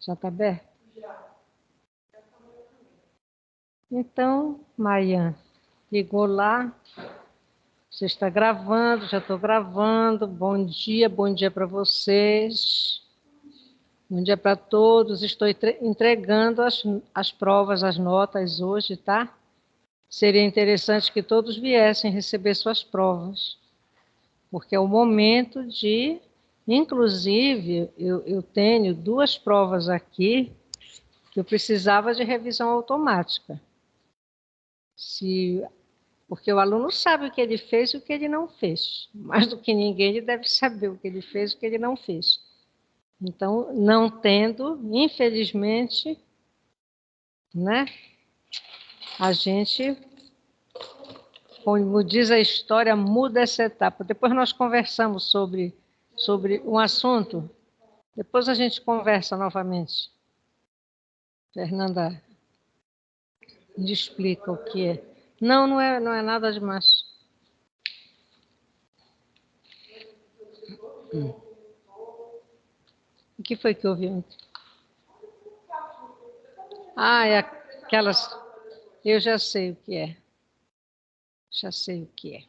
Já está aberto? Então, Mayan, ligou lá. Você está gravando, já estou gravando. Bom dia para vocês. Bom dia para todos. Estou entregando as provas, as notas hoje, tá? Seria interessante que todos viessem receber suas provas, porque é o momento de... Inclusive, eu tenho 2 provas aqui que eu precisava de revisão automática. Porque o aluno sabe o que ele fez e o que ele não fez. Mais do que ninguém, ele deve saber o que ele fez e o que ele não fez. Então, não tendo, infelizmente, né, a gente, como diz a história, muda essa etapa. Depois nós conversamos sobre um assunto, depois a gente conversa novamente. Fernanda me explica o que é. Não é nada demais. O que foi que houve ontem? Ah, é aquelas... Eu já sei o que é. Já sei o que é.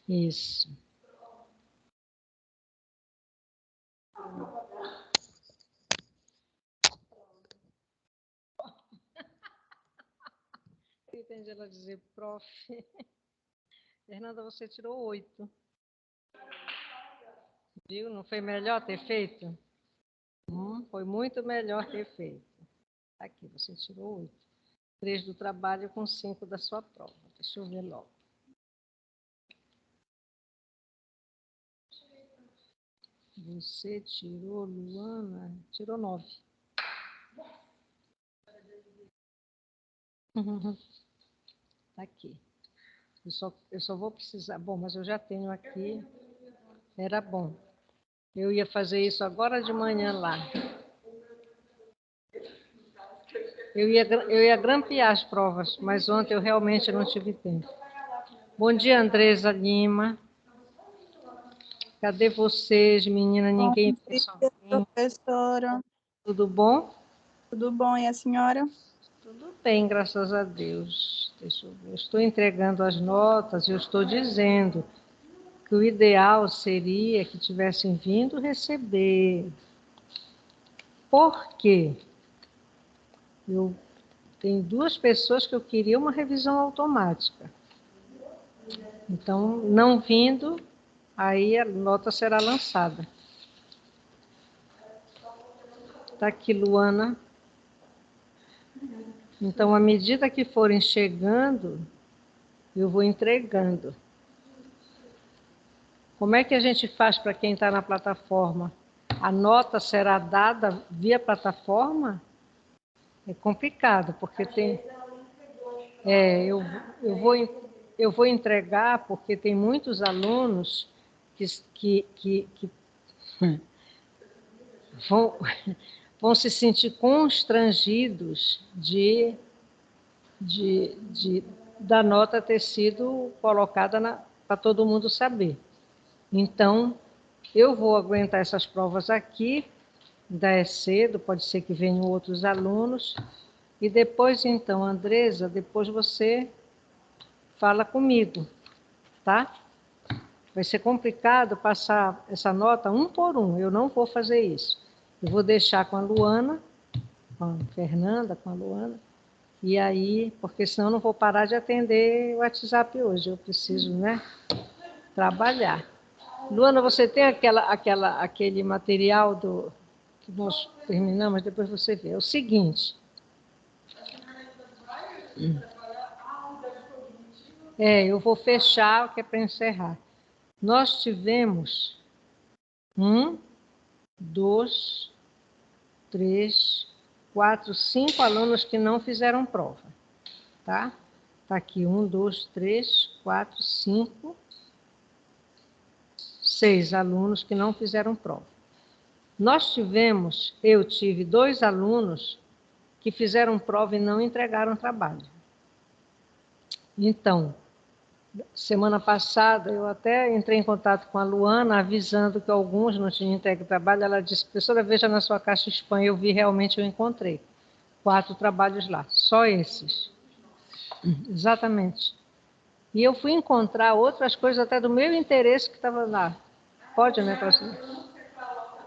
Isso. Eu entendi ela dizer, prof. Fernanda, você tirou 8. Viu? Não foi melhor ter feito? Foi muito melhor ter feito. Aqui, você tirou 8. 3 do trabalho com 5 da sua prova. Deixa eu ver logo. Você tirou, Luana, tirou 9. Tá aqui. Eu só vou precisar... Bom, mas eu já tenho aqui. Era bom. Eu ia fazer isso agora de manhã lá. Eu ia grampear as provas, mas ontem eu realmente não tive tempo. Bom dia, Andresa Lima. Cadê vocês, menina? Ninguém... Bom dia, professora. Tudo bom? Tudo bom, e a senhora? Tudo bem, graças a Deus. Deixa eu ver. Eu estou entregando as notas, eu estou dizendo que o ideal seria que tivessem vindo receber. Por quê? Eu tenho 2 pessoas que eu queria uma revisão automática. Então, não vindo, aí a nota será lançada. Está aqui, Luana. Então, à medida que forem chegando, eu vou entregando. Como é que a gente faz para quem está na plataforma? A nota será dada via plataforma? É complicado, porque tem... eu vou entregar porque tem muitos alunos que vão se sentir constrangidos da nota ter sido colocada para todo mundo saber. Então, eu vou aguentar essas provas aqui, ainda é cedo, pode ser que venham outros alunos, e depois, então, Andresa, depois você fala comigo, tá? Vai ser complicado passar essa nota um por um, eu não vou fazer isso. Eu vou deixar com a Luana, com a Fernanda, com a Luana, e aí, porque senão eu não vou parar de atender o WhatsApp hoje, eu preciso, né, trabalhar. Luana, você tem aquele material que nós terminamos, depois você vê. É o seguinte. Eu vou fechar, que é para encerrar. Nós tivemos 1, 2, 3, 4, 5 alunos que não fizeram prova. Tá? Tá aqui 1, 2, 3, 4, 5, 6 alunos que não fizeram prova. Eu tive 2 alunos que fizeram prova e não entregaram trabalho. Então, Semana passada, eu até entrei em contato com a Luana, avisando que alguns não tinham entregue o trabalho. Ela disse, professora, veja na sua caixa spam. Eu vi, realmente eu encontrei 4 trabalhos lá, só esses. Exatamente. E eu fui encontrar outras coisas até do meu interesse que estava lá. Pode, né, professor?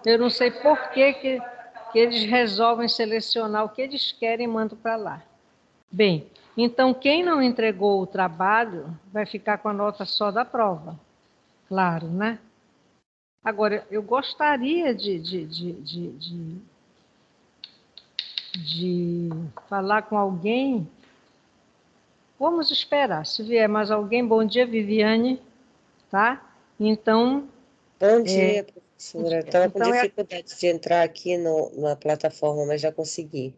Eu não sei por que eles resolvem selecionar o que eles querem e mandam para lá. Bem, então quem não entregou o trabalho vai ficar com a nota só da prova. Claro, né? Agora, eu gostaria de falar com alguém. Vamos esperar. Se vier mais alguém, bom dia, Viviane, tá? Então, Bom dia, professora. Estava com então dificuldade de entrar aqui na plataforma, mas já consegui.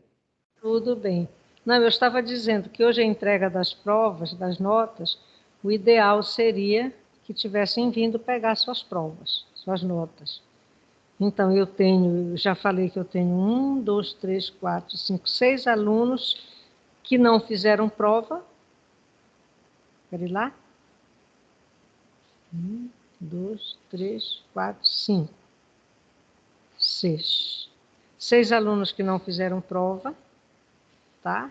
tudo bem. Não, eu estava dizendo que hoje a entrega das provas, das notas, o ideal seria que tivessem vindo pegar suas provas, suas notas. Então, eu já falei que eu tenho 1, 2, 3, 4, 5, 6 alunos que não fizeram prova. Espere lá. 1, 2, 3, 4, 5, 6. 6 alunos que não fizeram prova, tá?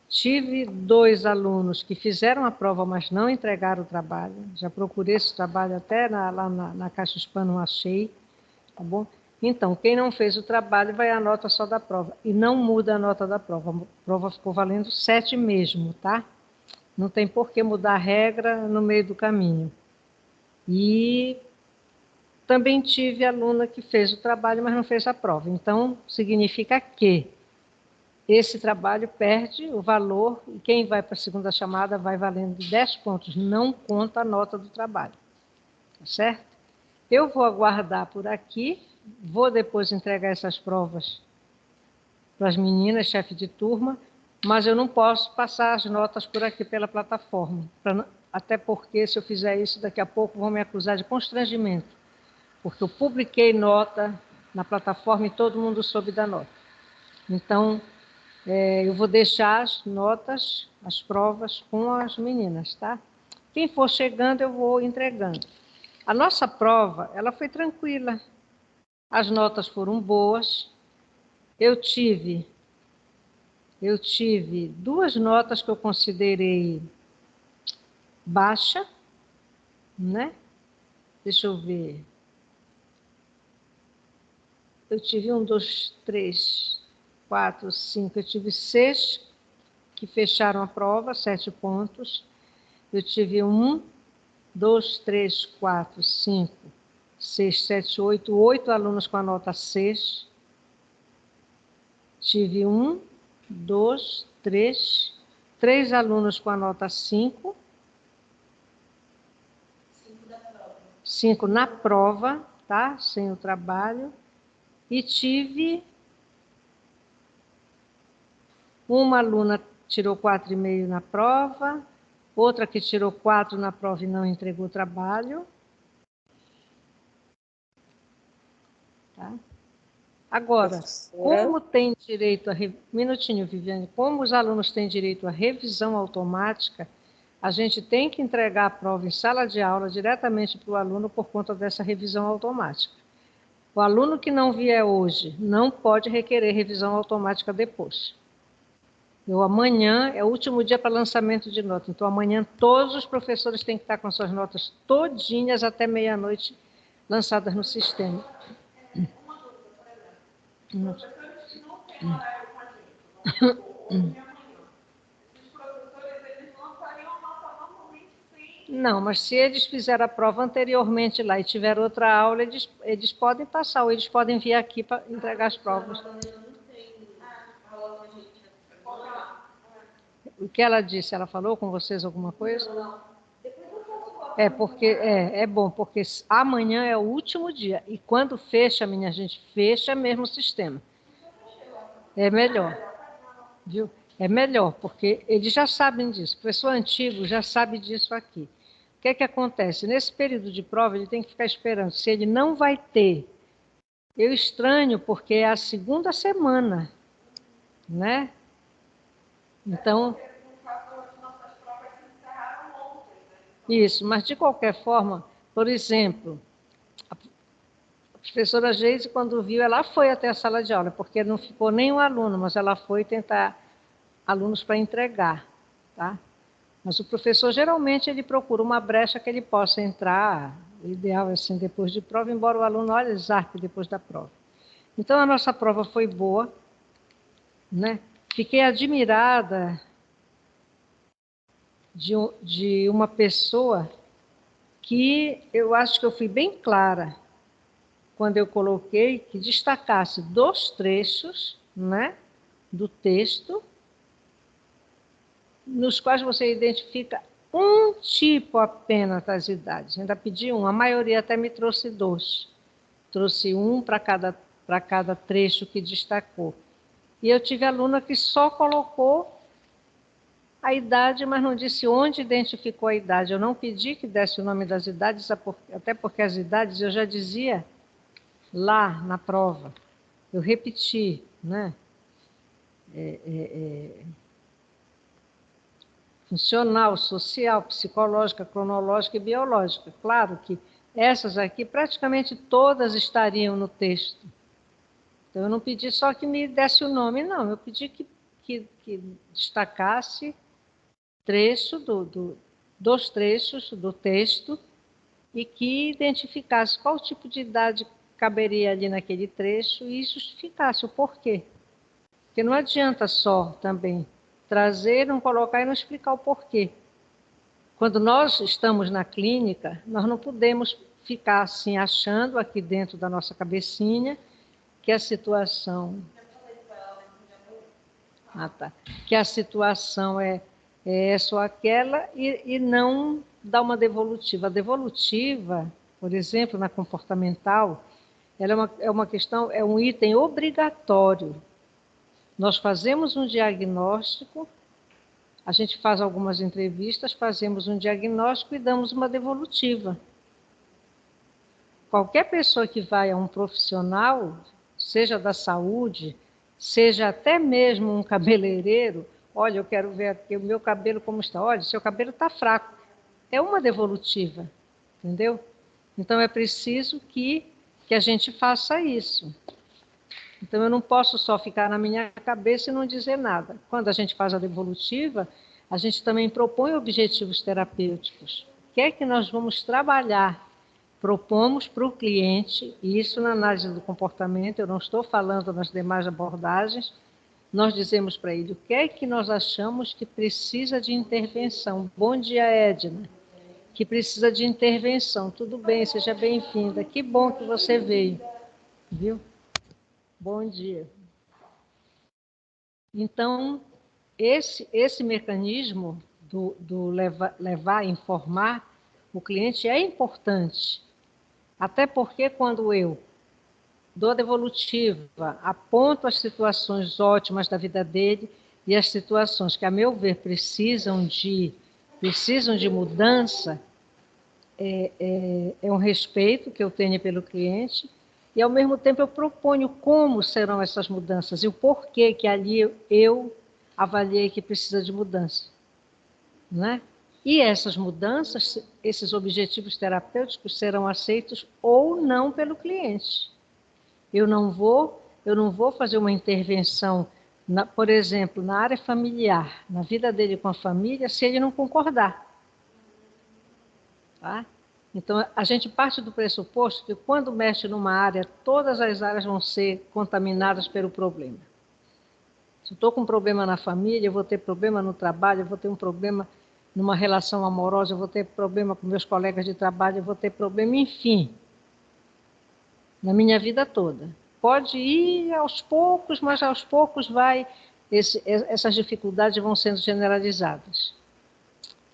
Tive 2 alunos que fizeram a prova, mas não entregaram o trabalho. Já procurei esse trabalho até lá na caixa spam, não achei, tá bom? Então, quem não fez o trabalho vai a nota só da prova. E não muda a nota da prova. A prova ficou valendo 7 mesmo, tá? Não tem por que mudar a regra no meio do caminho. E também tive aluna que fez o trabalho, mas não fez a prova. Então, significa que esse trabalho perde o valor e quem vai para a segunda chamada vai valendo 10 pontos. Não conta a nota do trabalho. Tá certo? Eu vou aguardar por aqui, vou depois entregar essas provas para as meninas, chefe de turma, mas eu não posso passar as notas por aqui pela plataforma. Até porque, se eu fizer isso, daqui a pouco vão me acusar de constrangimento, porque eu publiquei nota na plataforma e todo mundo soube da nota. Então, eu vou deixar as notas, as provas com as meninas, tá? Quem for chegando, eu vou entregando. A nossa prova, ela foi tranquila. As notas foram boas. Eu tive 2 notas que eu considerei baixa, né? Deixa eu ver. Eu tive 1, 2, 3, 4, 5. Eu tive 6 que fecharam a prova, 7 pontos. Eu tive 1, 2, 3, 4, 5, 6, 7, 8. 8 alunos com a nota 6. Tive 1, 2, 3 alunos com a nota 5. 5 na prova, tá? Sem o trabalho. E tive uma aluna tirou 4,5 na prova, outra que tirou 4 na prova e não entregou o trabalho. Tá? Agora, Professora, como tem direito a... Minutinho, Viviane. Como os alunos têm direito à revisão automática, a gente tem que entregar a prova em sala de aula diretamente para o aluno por conta dessa revisão automática. O aluno que não vier hoje não pode requerer revisão automática depois. Amanhã é o último dia para lançamento de nota. Então, amanhã todos os professores têm que estar com suas notas todinhas até meia-noite lançadas no sistema. Não, mas se eles fizeram a prova anteriormente lá e tiveram outra aula, eles podem passar, ou eles podem vir aqui para entregar as provas. O que ela disse? Ela falou com vocês alguma coisa? Porque é bom, porque amanhã é o último dia. E quando fecha, minha gente, fecha mesmo o sistema. É melhor, viu? É melhor, porque eles já sabem disso. O professor antigo já sabe disso aqui. O que é que acontece? Nesse período de prova, ele tem que ficar esperando. Se ele não vai ter, eu estranho, porque é a segunda semana, né? Então, Isso, mas de qualquer forma, por exemplo, a professora Geise, quando viu, ela foi até a sala de aula, porque não ficou nenhum aluno, mas ela foi tentar alunos para entregar, tá? Mas o professor, geralmente, ele procura uma brecha que ele possa entrar, o ideal é assim, depois de prova, embora o aluno olhe zarpe depois da prova. Então, a nossa prova foi boa, né? Fiquei admirada de uma pessoa que eu acho que eu fui bem clara quando eu coloquei que destacasse 2 trechos, né, do texto, nos quais você identifica um tipo apenas das idades. Ainda pedi um, a maioria até me trouxe 2. Trouxe um para cada trecho que destacou. E eu tive aluna que só colocou a idade, mas não disse onde identificou a idade. Eu não pedi que desse o nome das idades, até porque as idades eu já dizia lá na prova. Eu repeti, né? Funcional, social, psicológica, cronológica e biológica. Claro que essas aqui praticamente todas estariam no texto. Então eu não pedi só que me desse o nome, não. Eu pedi que destacasse dos trechos do texto e que identificasse qual tipo de idade caberia ali naquele trecho e justificasse o porquê. Porque não adianta só também trazer, não colocar e não explicar o porquê. Quando nós estamos na clínica, nós não podemos ficar assim achando aqui dentro da nossa cabecinha que a situação... que a situação é essa ou aquela e não dar uma devolutiva. A devolutiva, por exemplo, na comportamental, ela é uma questão, é um item obrigatório. Nós fazemos um diagnóstico, a gente faz algumas entrevistas, fazemos um diagnóstico e damos uma devolutiva. Qualquer pessoa que vai a um profissional, seja da saúde, seja até mesmo um cabeleireiro, olha, eu quero ver aqui o meu cabelo como está. Olha, seu cabelo está fraco. É uma devolutiva, entendeu? Então, é preciso que a gente faça isso. Então, eu não posso só ficar na minha cabeça e não dizer nada. Quando a gente faz a devolutiva, a gente também propõe objetivos terapêuticos. O que é que nós vamos trabalhar? Propomos para o cliente, e isso na análise do comportamento, eu não estou falando nas demais abordagens, nós dizemos para ele o que é que nós achamos que precisa de intervenção. Bom dia, Edna. Que precisa de intervenção. Tudo bem, seja bem-vinda. Que bom que você veio. Viu? Bom dia. Então, esse mecanismo do levar, informar o cliente é importante. Até porque quando eu dou a devolutiva, aponto as situações ótimas da vida dele e as situações que, a meu ver, precisam de mudança, é um respeito que eu tenho pelo cliente e, ao mesmo tempo, eu proponho como serão essas mudanças e o porquê que ali eu avaliei que precisa de mudança, né? E essas mudanças, esses objetivos terapêuticos serão aceitos ou não pelo cliente. Eu não vou fazer uma intervenção, por exemplo, na área familiar, na vida dele com a família, se ele não concordar. Tá? Então, a gente parte do pressuposto que quando mexe numa área, todas as áreas vão ser contaminadas pelo problema. Se eu estou com um problema na família, eu vou ter problema no trabalho, eu vou ter um problema numa relação amorosa, eu vou ter problema com meus colegas de trabalho, eu vou ter problema, enfim, na minha vida toda. Pode ir aos poucos, mas aos poucos essas dificuldades vão sendo generalizadas.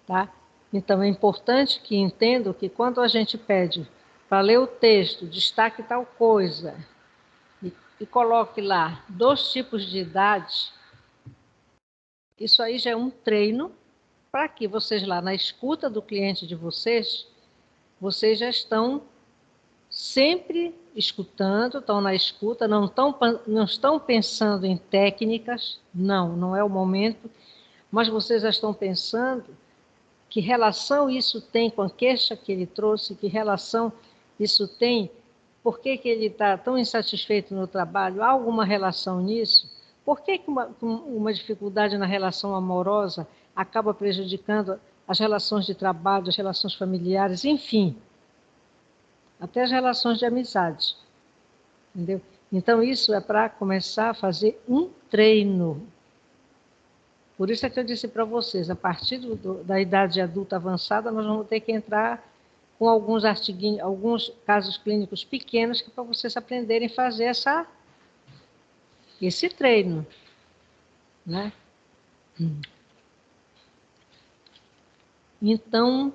Tá? Então, é importante que entendam que quando a gente pede para ler o texto, destaque tal coisa, e coloque lá 2 tipos de idade, isso aí já é um treino para que vocês lá na escuta do cliente de vocês já estão sempre escutando, estão na escuta, não estão pensando em técnicas, não é o momento, mas vocês já estão pensando Que relação isso tem com a queixa que ele trouxe? Que relação isso tem? Por que ele está tão insatisfeito no trabalho? Há alguma relação nisso? Por que uma dificuldade na relação amorosa acaba prejudicando as relações de trabalho, as relações familiares, enfim, até as relações de amizade? Entendeu? Então, isso é para começar a fazer um treino. Por isso é que eu disse para vocês, a partir da idade adulta avançada, nós vamos ter que entrar com alguns artiguinhos, alguns casos clínicos pequenos, que é para vocês aprenderem a fazer esse treino, né? Então,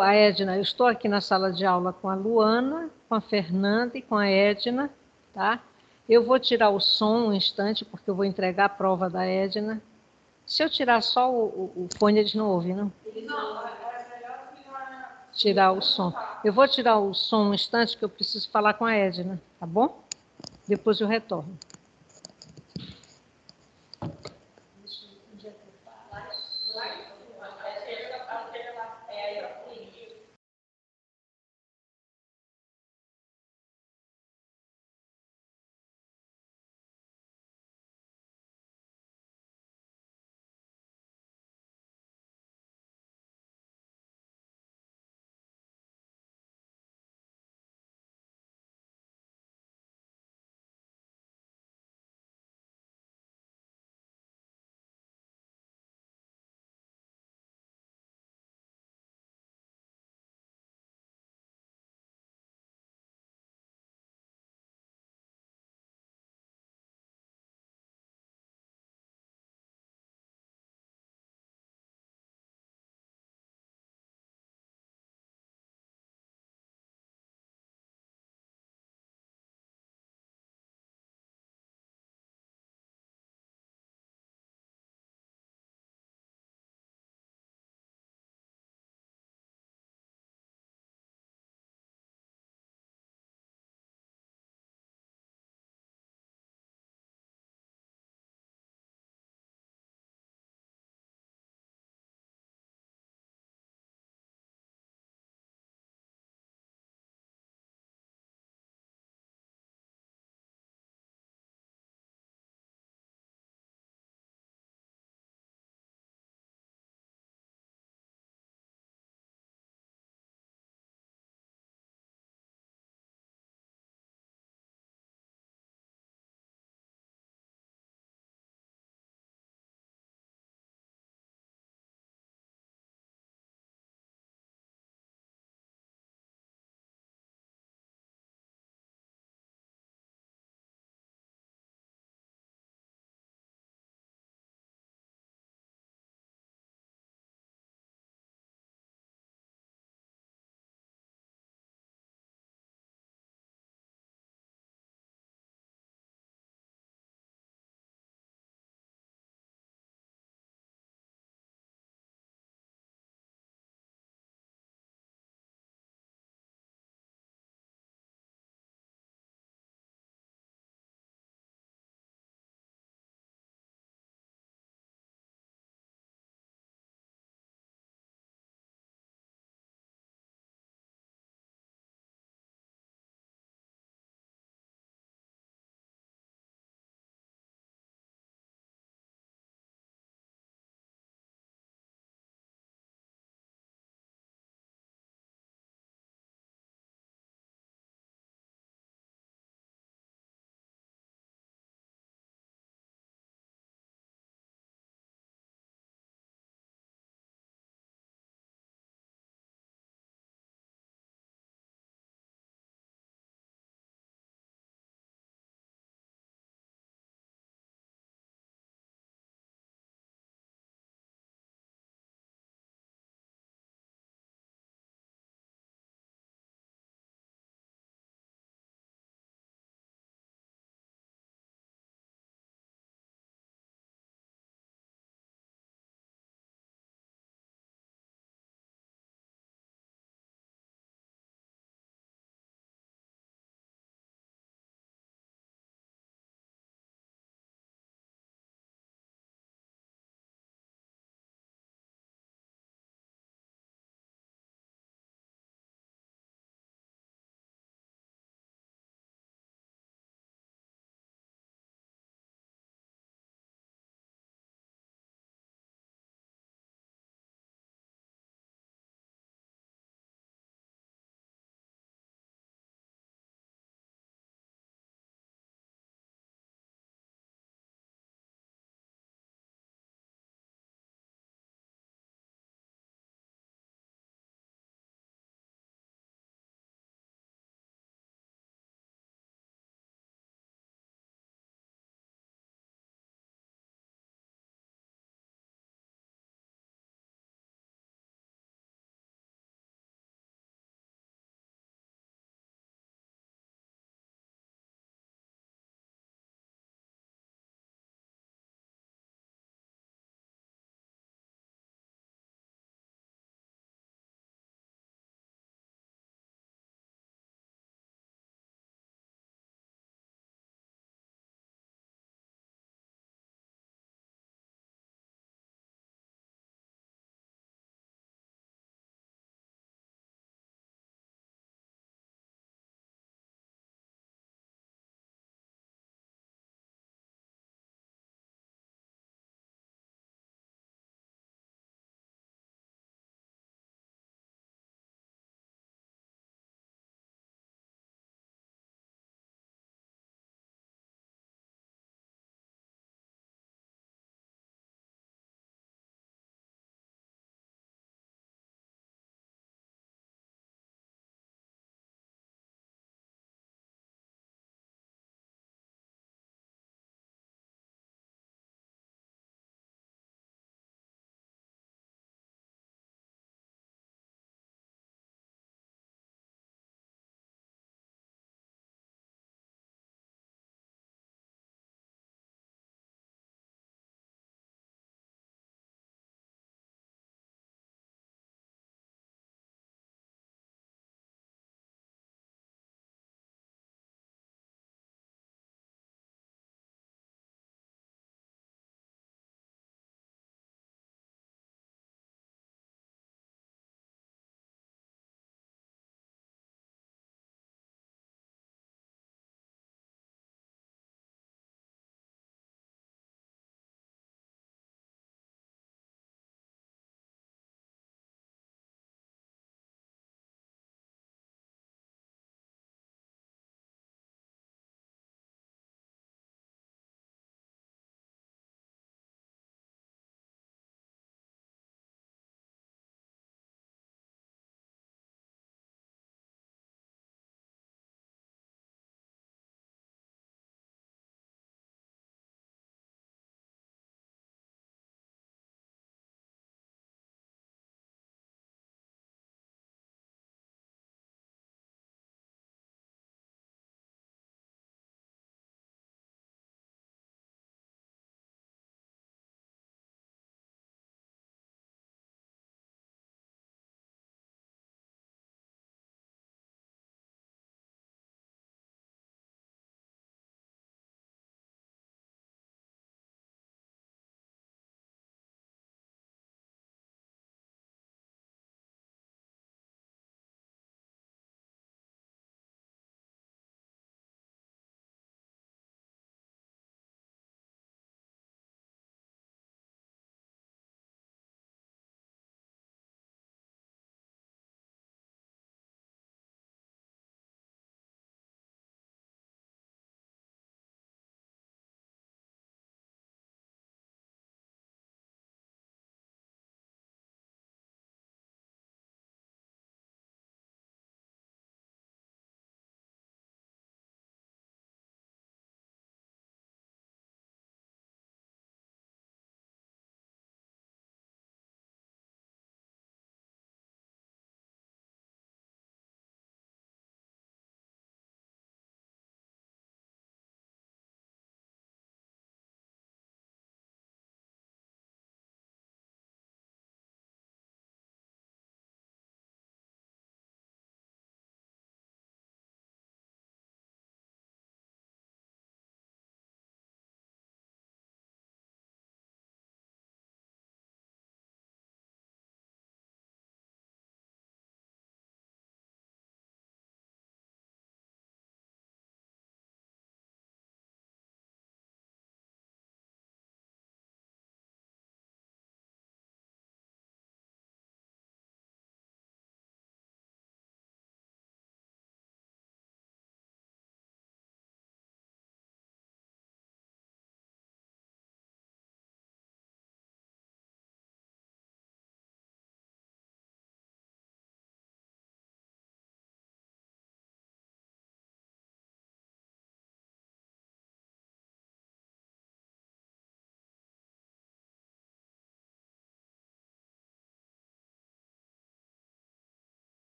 a Edna, eu estou aqui na sala de aula com a Luana, com a Fernanda e com a Edna, tá? Eu vou tirar o som um instante, porque eu vou entregar a prova da Edna. Se eu tirar só o fone, eles não ouvem, não? Tirar o som. Eu vou tirar o som um instante, que eu preciso falar com a Edna, tá bom? Depois eu retorno.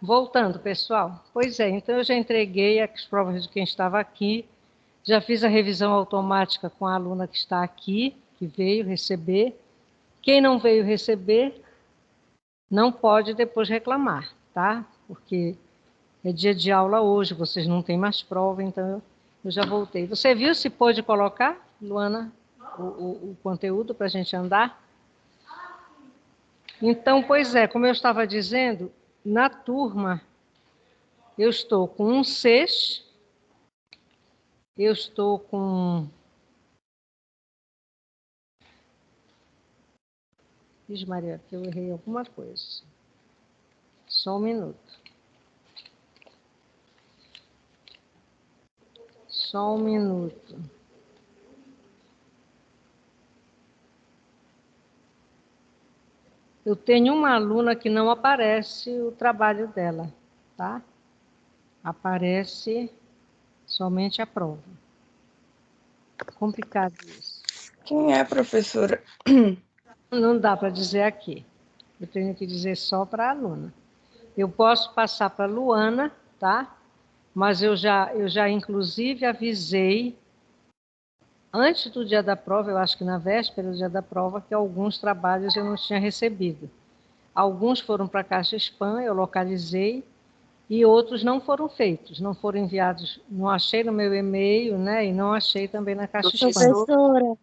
Voltando, pessoal. Pois é, então eu já entreguei as provas de quem estava aqui, já fiz a revisão automática com a aluna que está aqui, que veio receber. Quem não veio receber, não pode depois reclamar, tá? Porque é dia de aula hoje, vocês não têm mais prova, então eu já voltei. Você viu se pôde colocar, Luana, o conteúdo para a gente andar? Então, pois é, como eu estava dizendo, na turma, eu estou com um 6, eu estou com... Diz, Maria, que eu errei alguma coisa. Só um minuto. Só um minuto. Eu tenho uma aluna que não aparece o trabalho dela, tá? Aparece somente a prova. Complicado isso. Quem é, professora? Não dá para dizer aqui. Eu tenho que dizer só para a aluna. Eu posso passar para a Luana, tá? Mas eu já inclusive avisei antes do dia da prova, eu acho que na véspera do dia da prova, que alguns trabalhos eu não tinha recebido. Alguns foram para a caixa spam, eu localizei, e outros não foram feitos, não foram enviados, não achei no meu e-mail, né? E não achei também na caixa spam. Professora,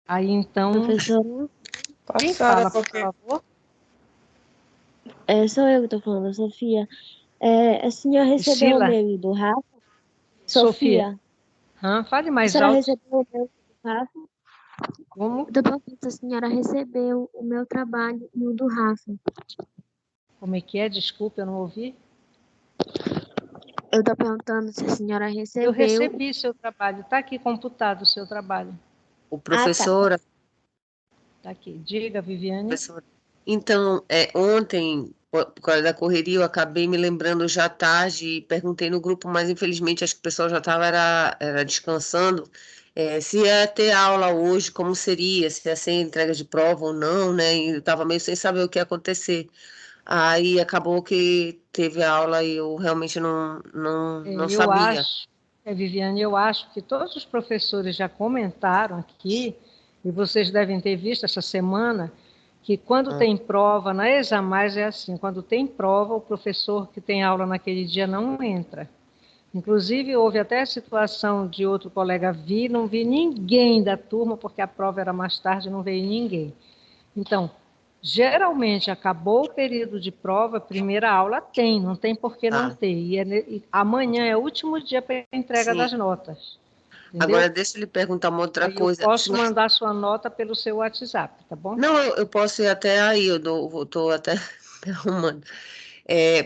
Aí então, professora, quem Passada, fala, por porque favor? sou eu que estou falando, Sofia. A senhora recebeu o Priscila? meu e do Rafa? Sofia. Sofia, Fale a mais senhora alto. recebeu o meu e do Rafa? Como? Eu tô perguntando se a senhora recebeu o meu trabalho e o do Rafa. Como é que é? Desculpa, eu não ouvi. Eu tô perguntando se a senhora Eu recebeu. recebi seu trabalho. Está aqui computado o seu trabalho. O Ah, tá. professora, Está aqui. Diga, Viviane. professora. Então, ontem, por causa da correria, eu acabei me lembrando já tarde e perguntei no grupo, mas infelizmente acho que o pessoal já estava era descansando, se ia ter aula hoje, como seria, se ia ser entrega de prova ou não, né? E eu estava meio sem saber o que ia acontecer. Aí acabou que teve aula e eu realmente não Eu sabia. acho, Viviane, eu acho que todos os professores já comentaram aqui, e vocês devem ter visto essa semana, que quando Ah, tem prova, na Examais é assim, quando tem prova, o professor que tem aula naquele dia não entra. Inclusive, houve até a situação de outro colega vir, não vi ninguém da turma, porque a prova era mais tarde, não veio ninguém. Então, geralmente, acabou o período de prova, primeira aula tem, não tem por que não tá. ter. E amanhã é o último dia para a entrega Sim. das notas, Agora entendeu? deixa eu lhe perguntar uma outra Aí eu coisa. posso mandar sua nota pelo seu WhatsApp, tá bom? Não, eu posso ir até aí, estou até me arrumando.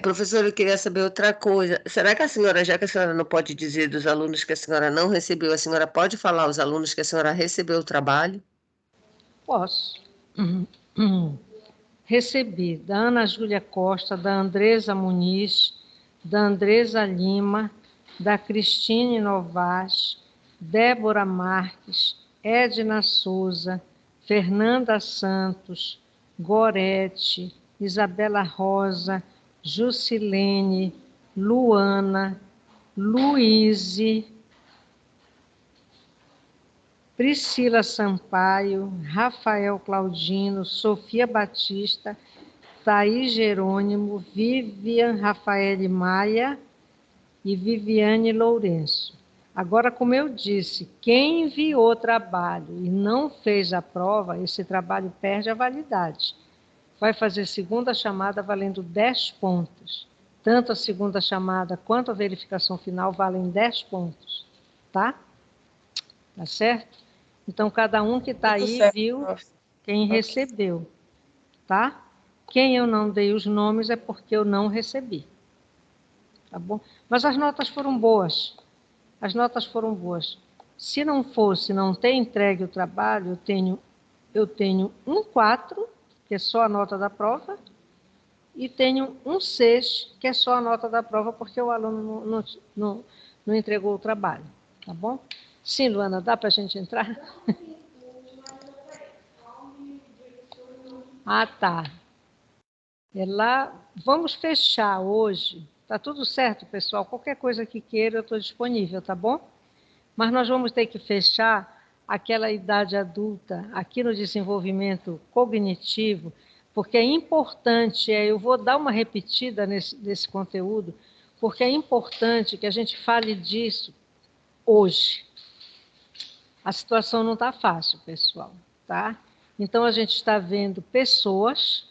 Professora, eu queria saber outra coisa. Será que a senhora, já que a senhora não pode dizer dos alunos que a senhora não recebeu, a senhora pode falar aos alunos que a senhora recebeu o trabalho? Posso. Recebi da Ana Júlia Costa, da Andresa Muniz, da Andresa Lima, da Cristine Novas, Débora Marques, Edna Souza, Fernanda Santos, Gorete, Isabela Rosa, Jusilene, Luana, Luíse, Priscila Sampaio, Rafael Claudino, Sofia Batista, Thaís Jerônimo, Vivian Rafaele Maia e Viviane Lourenço. Agora, como eu disse, quem enviou trabalho e não fez a prova, esse trabalho perde a validade. Vai fazer segunda chamada valendo 10 pontos. Tanto a segunda chamada quanto a verificação final valem 10 pontos. Tá? Tá certo? Então, cada um que está tudo aí certo, viu prof. quem Ok. recebeu. Tá? Quem eu não dei os nomes é porque eu não recebi. Tá bom? Mas as notas foram boas. As notas foram boas. Se não fosse, não ter entregue o trabalho, eu tenho um 4, que é só a nota da prova, e tenho um 6, que é só a nota da prova, porque o aluno não entregou o trabalho. Tá bom? Sim, Luana, dá para a gente entrar? Ah, tá. É lá, vamos fechar hoje. Tá tudo certo, pessoal? Qualquer coisa que queira, eu estou disponível, tá bom? Mas nós vamos ter que fechar aquela idade adulta aqui no desenvolvimento cognitivo, porque é importante, eu vou dar uma repetida nesse conteúdo, porque é importante que a gente fale disso hoje. A situação não está fácil, pessoal, tá? Então, a gente está vendo pessoas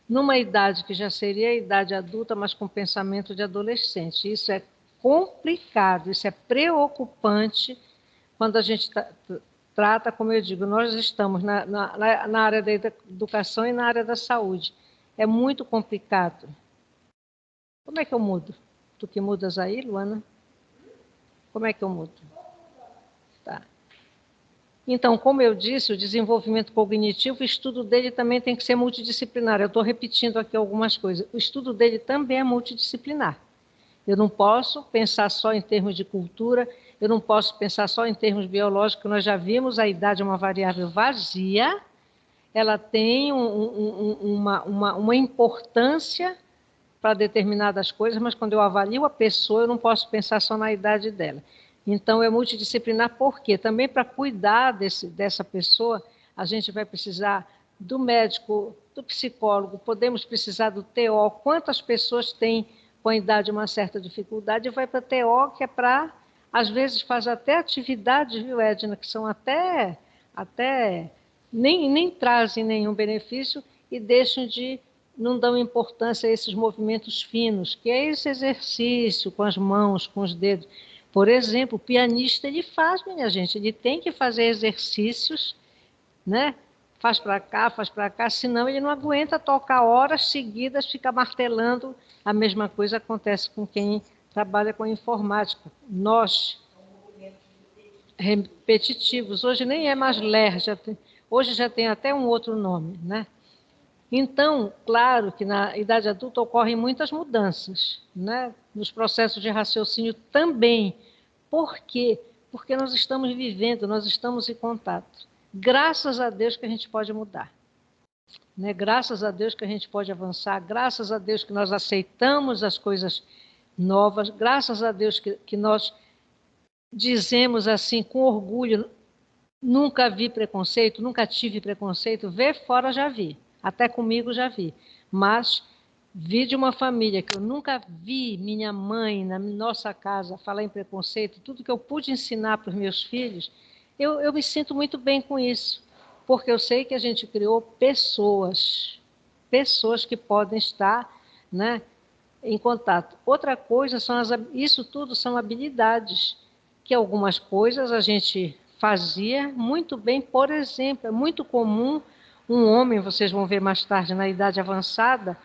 numa idade que já seria a idade adulta, mas com pensamento de adolescente. Isso é complicado, isso é preocupante quando a gente trata, como eu digo, nós estamos na área da educação e na área da saúde. É muito complicado. Como é que eu mudo? Tu que mudas aí, Luana? Como é que eu mudo? Tá. Então, como eu disse, o desenvolvimento cognitivo, o estudo dele também tem que ser multidisciplinar. Eu estou repetindo aqui algumas coisas. O estudo dele também é multidisciplinar. Eu não posso pensar só em termos de cultura, eu não posso pensar só em termos biológicos, nós já vimos, a idade é uma variável vazia, ela tem uma importância para determinadas coisas, mas quando eu avalio a pessoa, eu não posso pensar só na idade dela. Então, é multidisciplinar, por quê? Também para cuidar dessa pessoa, a gente vai precisar do médico, do psicólogo, podemos precisar do TO. Quantas pessoas têm com a idade uma certa dificuldade, e vai para TO, que é para, às vezes, faz até atividades, viu, Edna, que são até nem trazem nenhum benefício e deixam de, não dão importância a esses movimentos finos, que é esse exercício com as mãos, com os dedos. Por exemplo, o pianista, ele faz, minha gente, ele tem que fazer exercícios, né? Faz para cá, senão ele não aguenta tocar horas seguidas, fica martelando. A mesma coisa acontece com quem trabalha com informática. Nós, repetitivos, hoje nem é mais LER, hoje já tem até um outro nome, né? Então, claro que na idade adulta ocorrem muitas mudanças, né? Nos processos de raciocínio também. Por quê? Porque nós estamos vivendo, nós estamos em contato. Graças a Deus que a gente pode mudar. Né? Graças a Deus que a gente pode avançar, graças a Deus que nós aceitamos as coisas novas, graças a Deus que nós dizemos assim com orgulho, nunca vi preconceito, nunca tive preconceito, ver fora já vi, até comigo já vi, mas vi de uma família que eu nunca vi minha mãe na nossa casa falar em preconceito, tudo que eu pude ensinar para os meus filhos, eu me sinto muito bem com isso, porque eu sei que a gente criou pessoas que podem estar, né, em contato. Outra coisa, isso tudo são habilidades, que algumas coisas a gente fazia muito bem. Por exemplo, é muito comum um homem, vocês vão ver mais tarde, na idade avançada,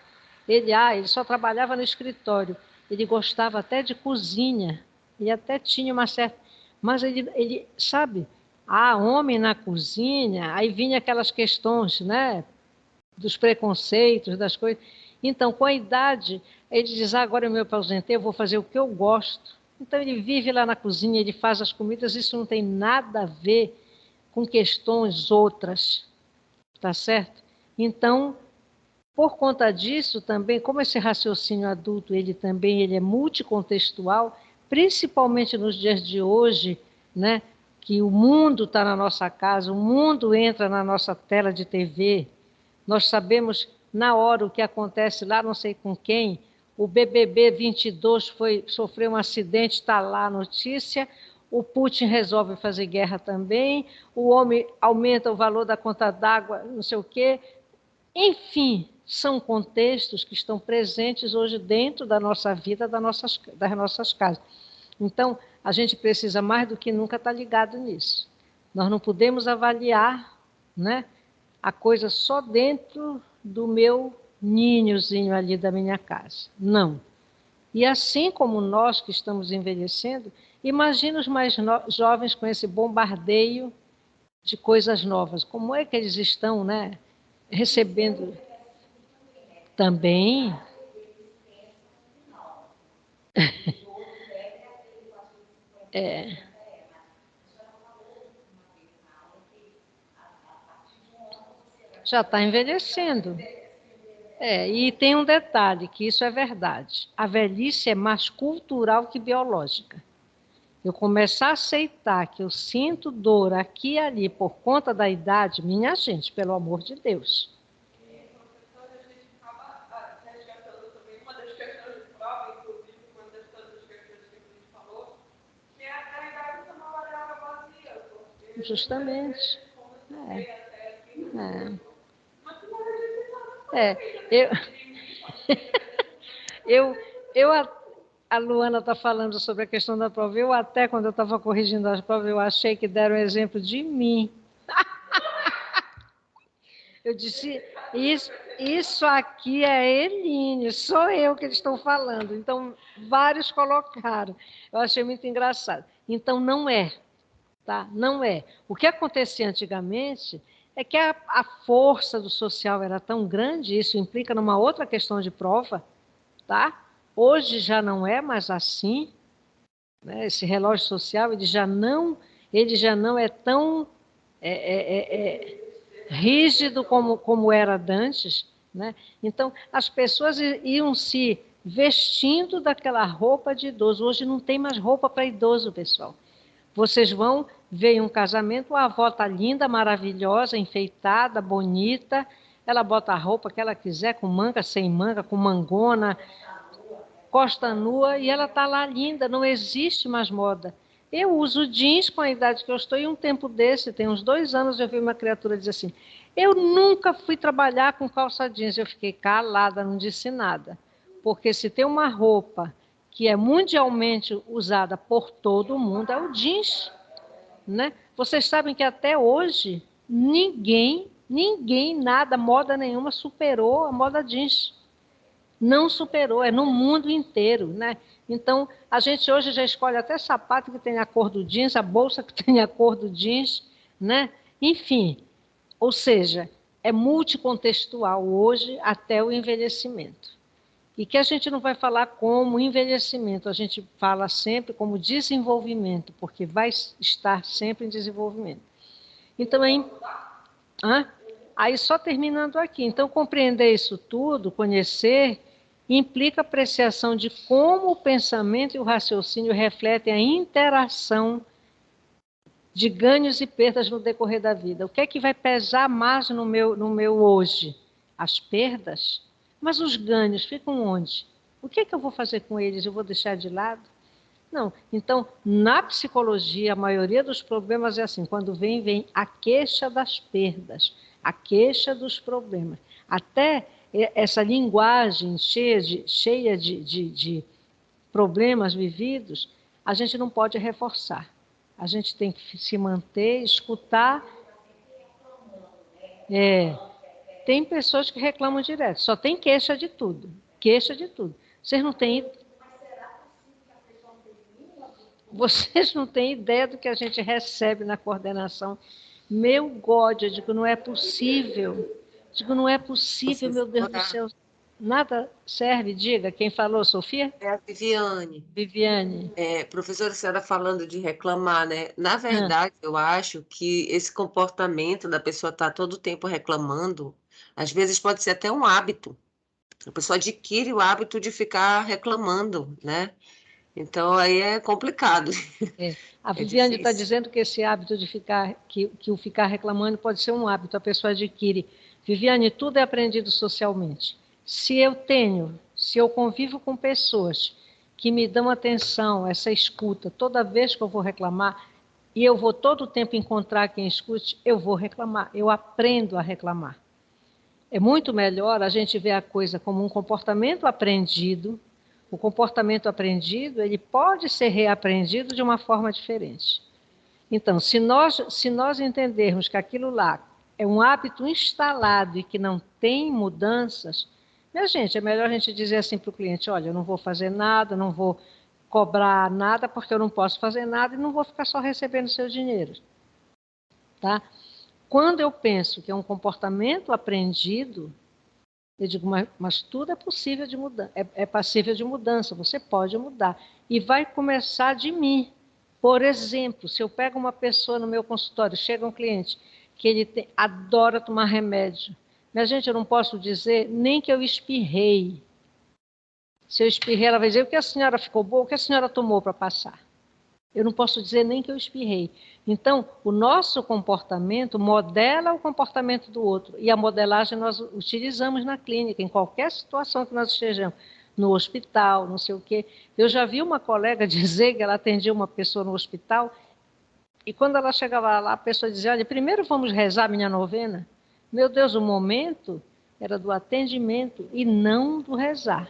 ele só trabalhava no escritório, ele gostava até de cozinha, ele até tinha uma certa... Mas ele sabe, homem na cozinha, aí vinha aquelas questões, né, dos preconceitos, das coisas. Então, com a idade, ele diz, agora eu me aposentei, eu vou fazer o que eu gosto. Então, ele vive lá na cozinha, ele faz as comidas, isso não tem nada a ver com questões outras, tá certo? Então, por conta disso também, como esse raciocínio adulto, ele é multicontextual, principalmente nos dias de hoje, né, que o mundo está na nossa casa, o mundo entra na nossa tela de TV, nós sabemos na hora o que acontece lá, não sei com quem, o BBB 22 sofreu um acidente, está lá a notícia, o Putin resolve fazer guerra também, o homem aumenta o valor da conta d'água, não sei o quê. Enfim, são contextos que estão presentes hoje dentro da nossa vida, das nossas casas. Então, a gente precisa mais do que nunca estar ligado nisso. Nós não podemos avaliar, né, a coisa só dentro do meu ninhozinho ali da minha casa. Não. E assim como nós que estamos envelhecendo, imagina os mais jovens com esse bombardeio de coisas novas. Como é que eles estão, né, recebendo também? Já está envelhecendo. E tem um detalhe, que isso é verdade. A velhice é mais cultural que biológica. Eu começar a aceitar que eu sinto dor aqui e ali por conta da idade, minha gente, pelo amor de Deus. Justamente. Eu, a Luana está falando sobre a questão da prova. Eu até, quando eu estava corrigindo as provas, eu achei que deram exemplo de mim. Eu disse, isso aqui é Eline, sou eu que eles estão falando. Então, vários colocaram. Eu achei muito engraçado. Então, não é, tá? Não é. O que acontecia antigamente é que a força do social era tão grande, isso implica numa outra questão de prova, tá? Hoje já não é mais assim, né? Esse relógio social ele já não é tão rígido como era antes, né? Então as pessoas iam se vestindo daquela roupa de idoso. Hoje não tem mais roupa para idoso, pessoal. Vocês vão ver em um casamento, a avó está linda, maravilhosa, enfeitada, bonita, ela bota a roupa que ela quiser, com manga, sem manga, com mangona, costa nua, e ela está lá linda, não existe mais moda. Eu uso jeans com a idade que eu estou, e um tempo desse, tem uns 2 anos, eu vi uma criatura dizer assim, eu nunca fui trabalhar com calça jeans. Eu fiquei calada, não disse nada. Porque se tem uma roupa que é mundialmente usada por todo mundo, é o jeans, né? Vocês sabem que até hoje, ninguém, nada, moda nenhuma superou a moda jeans. Não superou, é no mundo inteiro, né? Então, a gente hoje já escolhe até sapato que tem a cor do jeans, a bolsa que tem a cor do jeans, né? Enfim, ou seja, é multicontextual hoje até o envelhecimento. E que a gente não vai falar como envelhecimento, a gente fala sempre como desenvolvimento, porque vai estar sempre em desenvolvimento. Então, aí só terminando aqui. Então, compreender isso tudo, conhecer, implica apreciação de como o pensamento e o raciocínio refletem a interação de ganhos e perdas no decorrer da vida. O que é que vai pesar mais no meu hoje? As perdas? Mas os ganhos ficam onde? O que é que eu vou fazer com eles? Eu vou deixar de lado? Não. Então, na psicologia, a maioria dos problemas é assim, quando vem a queixa das perdas, a queixa dos problemas. Até essa linguagem cheia de problemas vividos, a gente não pode reforçar. A gente tem que se manter, escutar. Tem pessoas que reclamam direto, só tem queixa de tudo. Queixa de tudo. Vocês não têm ideia do que a gente recebe na coordenação. Meu God, eu digo, não é possível. Digo, não é possível, meu Deus do céu. Nada serve, diga. Quem falou, Sofia? É a Viviane. Viviane. Professora, a senhora falando de reclamar, né? Na verdade, eu acho que esse comportamento da pessoa estar todo o tempo reclamando, às vezes pode ser até um hábito. A pessoa adquire o hábito de ficar reclamando, né? Então, aí é complicado. A Viviane está dizendo que esse hábito de que o ficar reclamando pode ser um hábito, a pessoa adquire. Viviane, tudo é aprendido socialmente. Se eu convivo com pessoas que me dão atenção, essa escuta, toda vez que eu vou reclamar, e eu vou todo o tempo encontrar quem escute, eu vou reclamar, eu aprendo a reclamar. É muito melhor a gente ver a coisa como um comportamento aprendido. O comportamento aprendido, ele pode ser reaprendido de uma forma diferente. Então, se nós entendermos que aquilo lá é um hábito instalado e que não tem mudanças, minha gente, é melhor a gente dizer assim para o cliente, olha, eu não vou fazer nada, não vou cobrar nada, porque eu não posso fazer nada e não vou ficar só recebendo seu dinheiro. Tá? Quando eu penso que é um comportamento aprendido, eu digo, mas tudo é possível de mudança, é passível de mudança, você pode mudar. E vai começar de mim. Por exemplo, se eu pego uma pessoa no meu consultório, chega um cliente que ele adora tomar remédio, Minha gente, eu não posso dizer nem que eu espirrei. Se eu espirrei, ela vai dizer, o que a senhora ficou boa, o que a senhora tomou para passar? Eu não posso dizer nem que eu espirrei. Então, o nosso comportamento modela o comportamento do outro. E a modelagem nós utilizamos na clínica, em qualquer situação que nós estejamos. No hospital, não sei o quê. Eu já vi uma colega dizer que ela atendia uma pessoa no hospital, e quando ela chegava lá, a pessoa dizia, olha, primeiro vamos rezar minha novena. Meu Deus, o momento era do atendimento e não do rezar.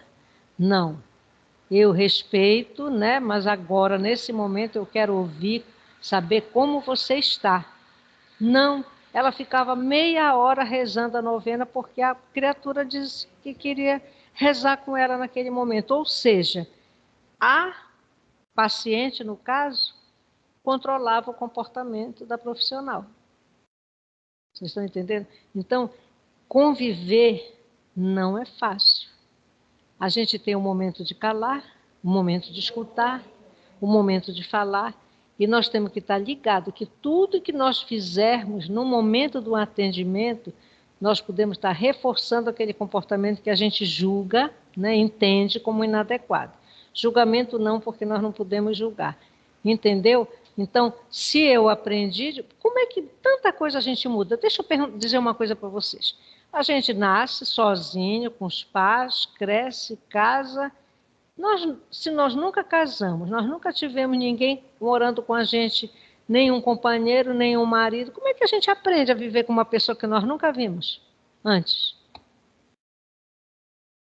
Não. Eu respeito, né? Mas agora, nesse momento, eu quero ouvir, saber como você está. Não, ela ficava meia hora rezando a novena porque a criatura disse que queria rezar com ela naquele momento. Ou seja, a paciente, no caso, controlava o comportamento da profissional. Vocês estão entendendo? Então, conviver não é fácil. A gente tem um momento de calar, um momento de escutar, um momento de falar, e nós temos que estar ligados que tudo que nós fizermos no momento do atendimento, nós podemos estar reforçando aquele comportamento que a gente julga, né, entende como inadequado. Julgamento não, porque nós não podemos julgar. Entendeu? Então, se eu aprendi, como é que tanta coisa a gente muda? Deixa eu dizer uma coisa para vocês. A gente nasce sozinho, com os pais, cresce, casa. Se nós nunca casamos, nós nunca tivemos ninguém morando com a gente, nenhum companheiro, nenhum marido, como é que a gente aprende a viver com uma pessoa que nós nunca vimos antes?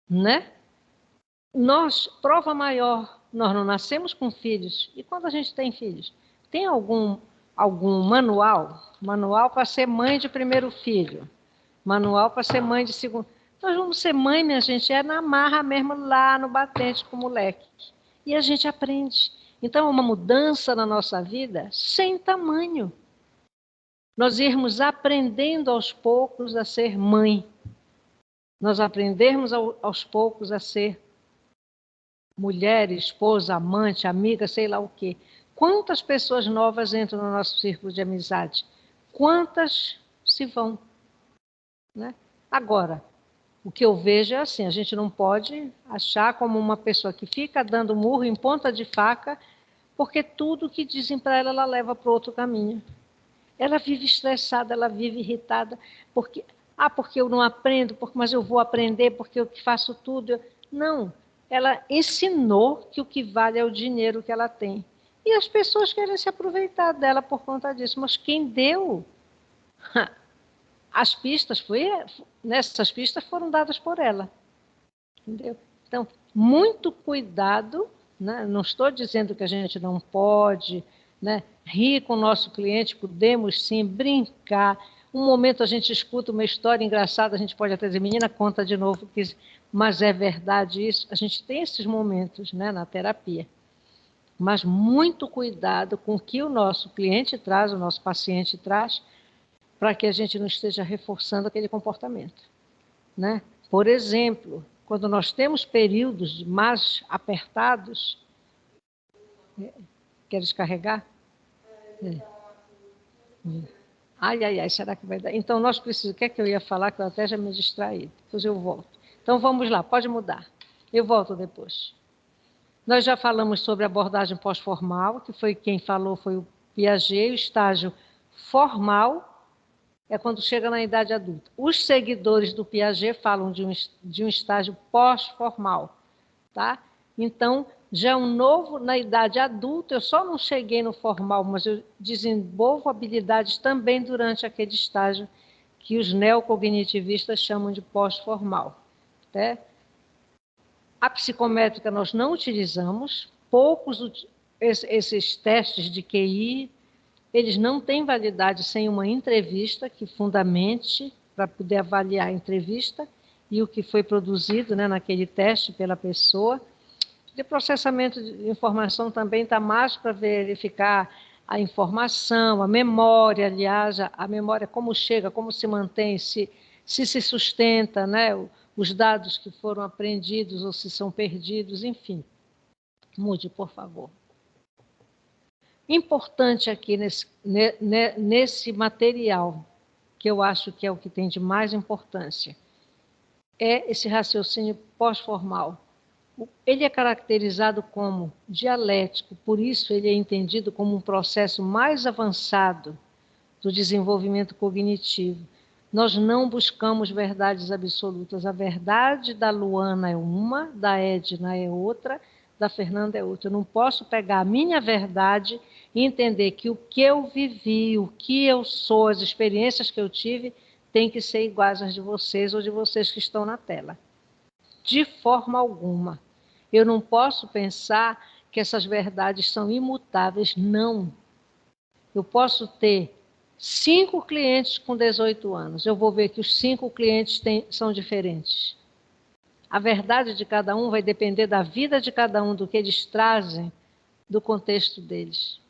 Né? Nós, prova maior, nós não nascemos com filhos. E quando a gente tem filhos? Tem algum manual? Manual para ser mãe de primeiro filho. Manual para ser mãe de segundo. Nós vamos ser mãe, minha gente, é na marra mesmo, lá no batente com o moleque. E a gente aprende. Então, é uma mudança na nossa vida sem tamanho. Nós irmos aprendendo aos poucos a ser mãe. Nós aprendermos aos poucos a ser mulher, esposa, amante, amiga, sei lá o quê. Quantas pessoas novas entram no nosso círculo de amizade? Quantas se vão? Né? Agora, o que eu vejo é assim, a gente não pode achar como uma pessoa que fica dando murro em ponta de faca, porque tudo que dizem para ela, ela leva para outro caminho. Ela vive estressada, ela vive irritada, porque eu não aprendo, mas eu vou aprender, porque eu faço tudo. Não, ela ensinou que o que vale é o dinheiro que ela tem. E as pessoas querem se aproveitar dela por conta disso, mas quem deu as pistas, nessas pistas foram dadas por ela. Entendeu? Então, muito cuidado, né? Não estou dizendo que a gente não pode, né, rir com o nosso cliente, podemos sim brincar. Um momento a gente escuta uma história engraçada, a gente pode até dizer, menina, conta de novo, mas é verdade isso. A gente tem esses momentos, né, na terapia. Mas muito cuidado com o que o nosso cliente traz, o nosso paciente traz, para que a gente não esteja reforçando aquele comportamento. Né? Por exemplo, quando nós temos períodos mais apertados, quer descarregar? Ai, será que vai dar? Então, nós precisamos, o que é que eu ia falar, que eu até já me distraí, depois eu volto. Então, vamos lá, pode mudar. Eu volto depois. Nós já falamos sobre a abordagem pós-formal, que foi quem falou, foi o Piaget, o estágio formal, é quando chega na idade adulta. Os seguidores do Piaget falam de um estágio pós-formal, tá? Então, já um novo, na idade adulta, eu só não cheguei no formal, mas eu desenvolvo habilidades também durante aquele estágio que os neocognitivistas chamam de pós-formal. Tá? A psicométrica nós não utilizamos, poucos esses testes de QI, eles não têm validade sem uma entrevista que fundamente para poder avaliar a entrevista e o que foi produzido, né, naquele teste pela pessoa. De processamento de informação também está mais para verificar a informação, a memória, aliás, a memória como chega, como se mantém, se sustenta, né, os dados que foram aprendidos ou se são perdidos, enfim. Mude, por favor. Importante aqui nesse material, que eu acho que é o que tem de mais importância, é esse raciocínio pós-formal. Ele é caracterizado como dialético, por isso ele é entendido como um processo mais avançado do desenvolvimento cognitivo. Nós não buscamos verdades absolutas. A verdade da Luana é uma, da Edna é outra, da Fernanda é outra. Eu não posso pegar a minha verdade e entender que o que eu vivi, o que eu sou, as experiências que eu tive, tem que ser iguais às de vocês ou de vocês que estão na tela. De forma alguma. Eu não posso pensar que essas verdades são imutáveis, não. Eu posso ter 5 clientes com 18 anos, eu vou ver que os 5 clientes são diferentes. A verdade de cada um vai depender da vida de cada um, do que eles trazem, do contexto deles.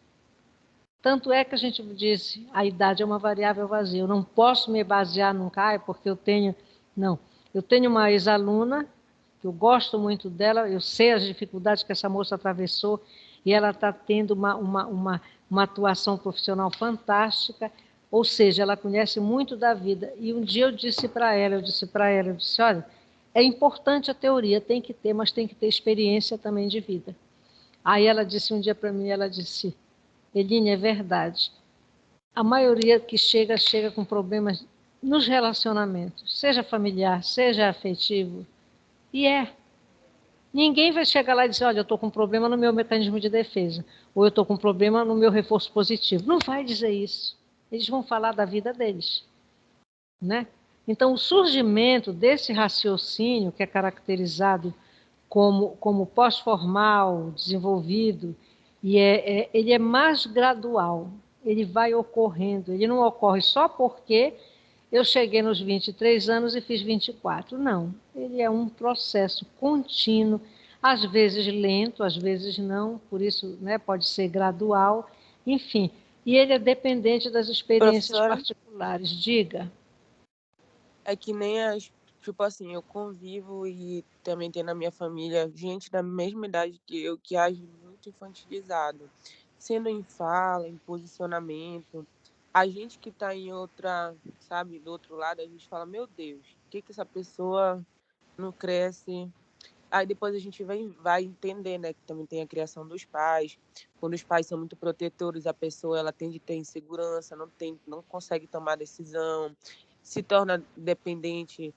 Tanto é que a gente disse, a idade é uma variável vazia. Eu não posso me basear num CAI porque eu tenho... Não, eu tenho uma ex-aluna, que eu gosto muito dela, eu sei as dificuldades que essa moça atravessou, e ela está tendo uma atuação profissional fantástica, ou seja, ela conhece muito da vida. E um dia eu disse para ela, olha, é importante a teoria, tem que ter, mas tem que ter experiência também de vida. Aí ela disse um dia para mim, ela disse, Eline, é verdade, a maioria que chega com problemas nos relacionamentos, seja familiar, seja afetivo, e ninguém vai chegar lá e dizer, olha, eu estou com um problema no meu mecanismo de defesa, ou eu estou com um problema no meu reforço positivo. Não vai dizer isso. Eles vão falar da vida deles, né? Então, o surgimento desse raciocínio, que é caracterizado como pós-formal, desenvolvido, e ele é mais gradual, ele vai ocorrendo, ele não ocorre só porque eu cheguei nos 23 anos e fiz 24. Não, ele é um processo contínuo, às vezes lento, às vezes não, por isso, né, pode ser gradual, enfim. E ele é dependente das experiências Professora? particulares. Diga. É que nem tipo assim, eu convivo e também tem na minha família gente da mesma idade que eu que age muito infantilizado, sendo em fala, em posicionamento. A gente que está em outra, sabe, do outro lado, a gente fala, meu Deus, o que essa pessoa não cresce? Aí depois a gente vai entender, né, que também tem a criação dos pais. Quando os pais são muito protetores, a pessoa ela tende a ter insegurança, não consegue tomar decisão, se torna dependente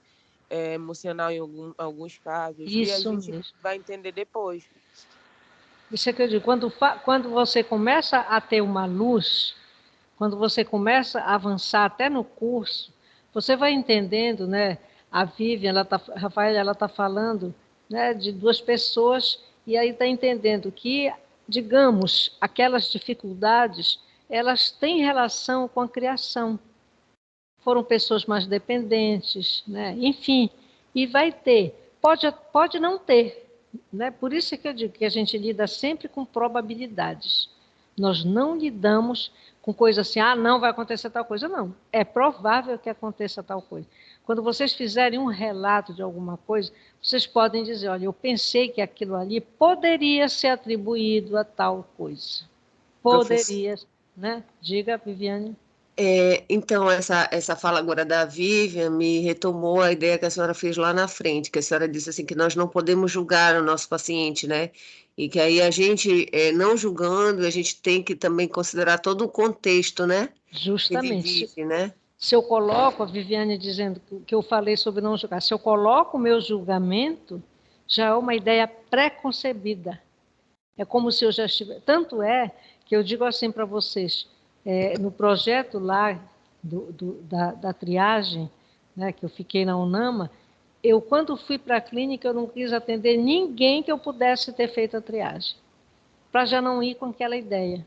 emocional em alguns casos. E a Isso gente mesmo. vai entender depois. Isso é que eu digo, quando você começa a ter uma luz, quando você começa a avançar até no curso, você vai entendendo, né? A Vivian, Rafael, ela está falando, né, de 2 pessoas, e aí está entendendo que, digamos, aquelas dificuldades, elas têm relação com a criação. Foram pessoas mais dependentes, né? Enfim, e vai ter. Pode não ter, né? Por isso é que eu digo que a gente lida sempre com probabilidades. Nós não lidamos com coisa assim, não vai acontecer tal coisa. Não, é provável que aconteça tal coisa. Quando vocês fizerem um relato de alguma coisa, vocês podem dizer, olha, eu pensei que aquilo ali poderia ser atribuído a tal coisa. Poderia, né? Diga, Viviane. Então, essa fala agora da Vivian me retomou a ideia que a senhora fez lá na frente, que a senhora disse assim, que nós não podemos julgar o nosso paciente, né? E que aí a gente, não julgando, a gente tem que também considerar todo o contexto, né? Que ele Justamente. vive, né? Se eu coloco, a Viviane dizendo que eu falei sobre não julgar, se eu coloco o meu julgamento, já é uma ideia pré-concebida. É como se eu já estivesse... Tanto é que eu digo assim para vocês, no projeto lá da triagem, né, que eu fiquei na UNAMA, eu, quando fui para a clínica, eu não quis atender ninguém que eu pudesse ter feito a triagem, para já não ir com aquela ideia.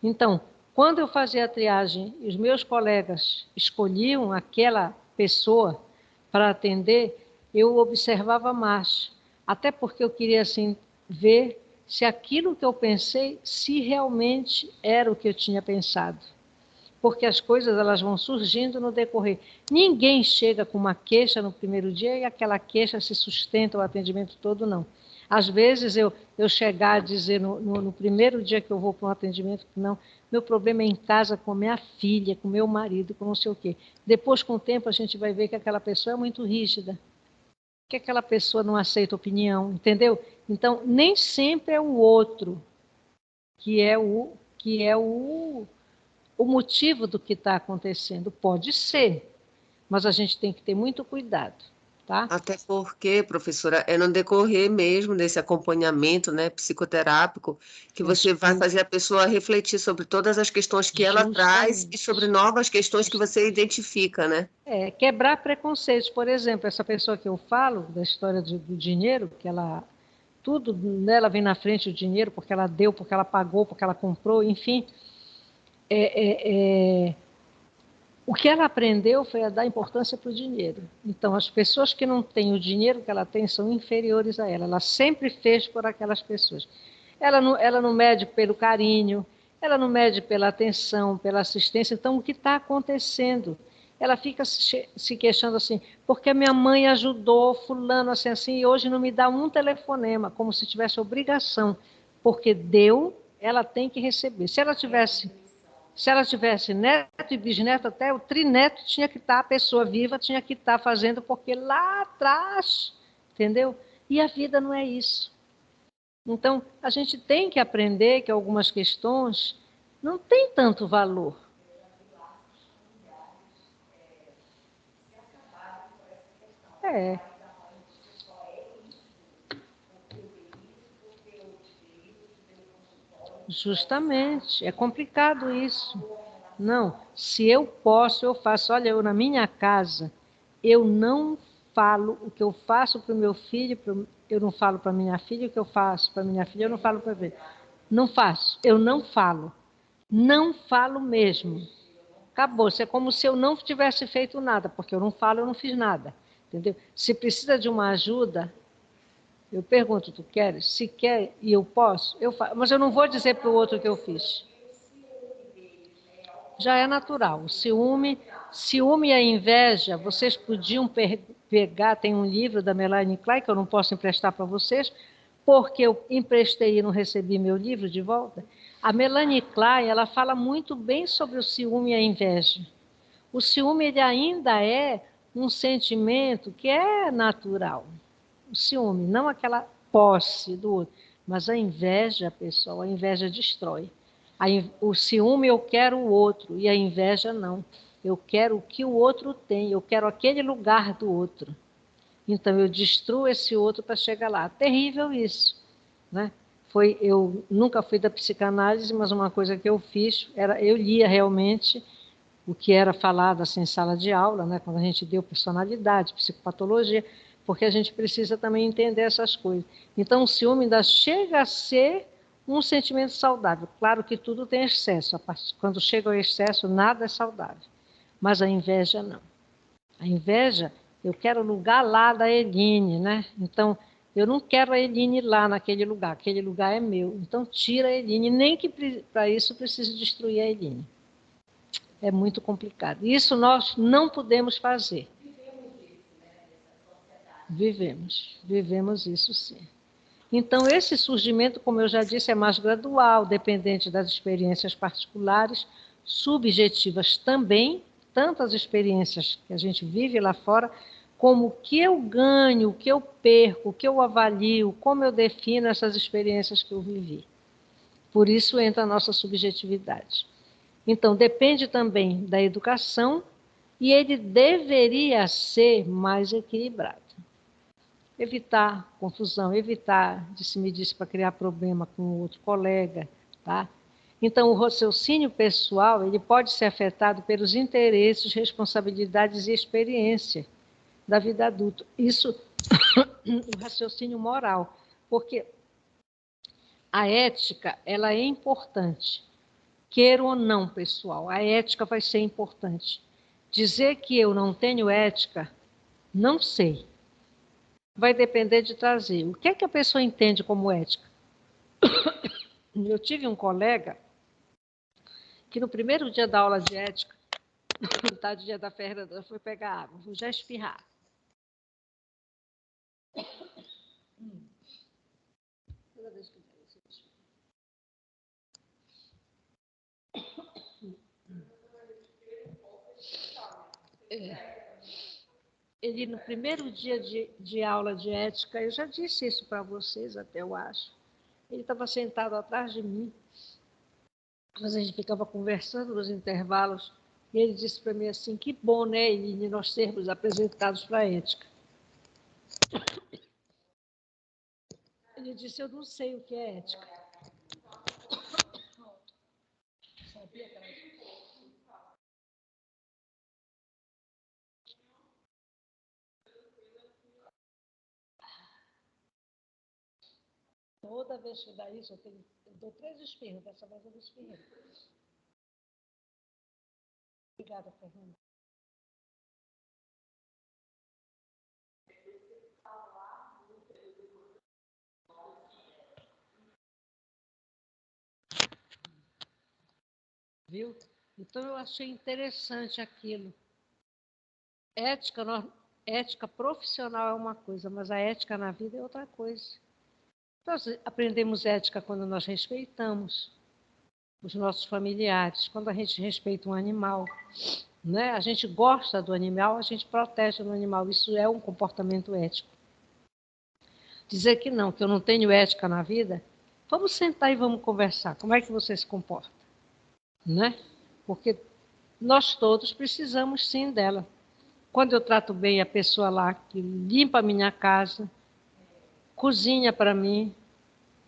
Então, quando eu fazia a triagem e os meus colegas escolhiam aquela pessoa para atender, eu observava mais, até porque eu queria assim ver se aquilo que eu pensei, se realmente era o que eu tinha pensado. Porque as coisas elas vão surgindo no decorrer. Ninguém chega com uma queixa no primeiro dia e aquela queixa se sustenta o atendimento todo, não. Às vezes eu chegar a dizer no primeiro dia que eu vou para um atendimento, que não, meu problema é em casa com minha filha, com meu marido, com não sei o quê. Depois, com o tempo, a gente vai ver que aquela pessoa é muito rígida, que aquela pessoa não aceita opinião, entendeu? Então, nem sempre é o outro que é o motivo do que está acontecendo. Pode ser, mas a gente tem que ter muito cuidado, tá? Até porque, professora, é no decorrer mesmo desse acompanhamento, né, psicoterápico, que você vai fazer a pessoa refletir sobre todas as questões que ela traz e sobre novas questões que você identifica, né? Quebrar preconceitos. Por exemplo, essa pessoa que eu falo, da história do dinheiro, que ela tudo nela vem na frente o dinheiro, porque ela deu, porque ela pagou, porque ela comprou, enfim. O que ela aprendeu foi a dar importância para o dinheiro. Então, as pessoas que não têm o dinheiro que ela tem são inferiores a ela. Ela sempre fez por aquelas pessoas. Ela não mede pelo carinho, ela não mede pela atenção, pela assistência. Então, o que está acontecendo? Ela fica se queixando assim, porque a minha mãe ajudou fulano assim, e hoje não me dá um telefonema, como se tivesse obrigação. Porque deu, ela tem que receber. Se ela tivesse neto e bisneto, até o trineto tinha que estar, a pessoa viva tinha que estar fazendo, porque lá atrás, entendeu? E a vida não é isso. Então, a gente tem que aprender que algumas questões não têm tanto valor. Justamente, é complicado isso. Não, se eu posso, eu faço. Olha, eu na minha casa, eu não falo o que eu faço para o meu filho, eu não falo para minha filha o que eu faço para minha filha, eu não falo para ele. Não faço, eu não falo. Não falo mesmo. Acabou, é como se eu não tivesse feito nada, porque eu não falo, eu não fiz nada. Entendeu? Se precisa de uma ajuda, eu pergunto, tu queres? Se quer e eu posso, eu faço. Mas eu não vou dizer para o outro que eu fiz. Já é natural. O ciúme e a inveja, vocês podiam pegar, tem um livro da Melanie Klein, que eu não posso emprestar para vocês, porque eu emprestei e não recebi meu livro de volta. A Melanie Klein, ela fala muito bem sobre o ciúme e a inveja. O ciúme, ele ainda é um sentimento que é natural. O ciúme, não aquela posse do outro, mas a inveja, pessoal, a inveja destrói. O ciúme eu quero o outro e a inveja não. Eu quero o que o outro tem, eu quero aquele lugar do outro. Então eu destruo esse outro para chegar lá. Terrível isso, né? Eu nunca fui da psicanálise, mas uma coisa que eu fiz era eu lia realmente o que era falado assim, em sala de aula, né? Quando a gente deu personalidade, psicopatologia, porque a gente precisa também entender essas coisas. Então o ciúme ainda chega a ser um sentimento saudável. Claro que tudo tem excesso. Quando chega ao excesso, nada é saudável. Mas a inveja não. A inveja, eu quero o lugar lá da Eline, né? Então, eu não quero a Eline lá naquele lugar. Aquele lugar é meu. Então, tira a Eline. Nem que para isso precise destruir a Eline. É muito complicado. Isso nós não podemos fazer. Vivemos isso sim. Então, esse surgimento, como eu já disse, é mais gradual, dependente das experiências particulares, subjetivas também, tanto as experiências que a gente vive lá fora, como o que eu ganho, o que eu perco, o que eu avalio, como eu defino essas experiências que eu vivi. Por isso entra a nossa subjetividade. Então, depende também da educação e ele deveria ser mais equilibrado. Evitar confusão, evitar disse-me-disse para criar problema com outro colega, tá? Então, o raciocínio pessoal, ele pode ser afetado pelos interesses, responsabilidades e experiência da vida adulta. Isso, o raciocínio moral, porque a ética, ela é importante, queira ou não, pessoal, a ética vai ser importante. Dizer que eu não tenho ética, não sei. Vai depender de trazer. O que é que a pessoa entende como ética? Eu tive um colega que no primeiro dia da aula de ética, no dia da Fernanda, foi pegar água, vou já espirrar. Ele, no primeiro dia de aula de ética, eu já disse isso para vocês, até eu acho. Ele estava sentado atrás de mim, mas a gente ficava conversando nos intervalos, e ele disse para mim assim, que bom, né, Eline, nós sermos apresentados para a ética. Ele disse, eu não sei o que é ética. Sabia que era... Toda vez que dá isso, eu dou 3 espirros, dessa vez eu espirrei. Obrigada, Fernanda. Viu? Então, eu achei interessante aquilo. Ética profissional é uma coisa, mas a ética na vida é outra coisa. Nós aprendemos ética quando nós respeitamos os nossos familiares, quando a gente respeita um animal, né? A gente gosta do animal, a gente protege o animal. Isso é um comportamento ético. Dizer que eu não tenho ética na vida, vamos sentar e vamos conversar. Como é que você se comporta? Né? Porque nós todos precisamos, sim, dela. Quando eu trato bem a pessoa lá que limpa a minha casa, cozinha para mim,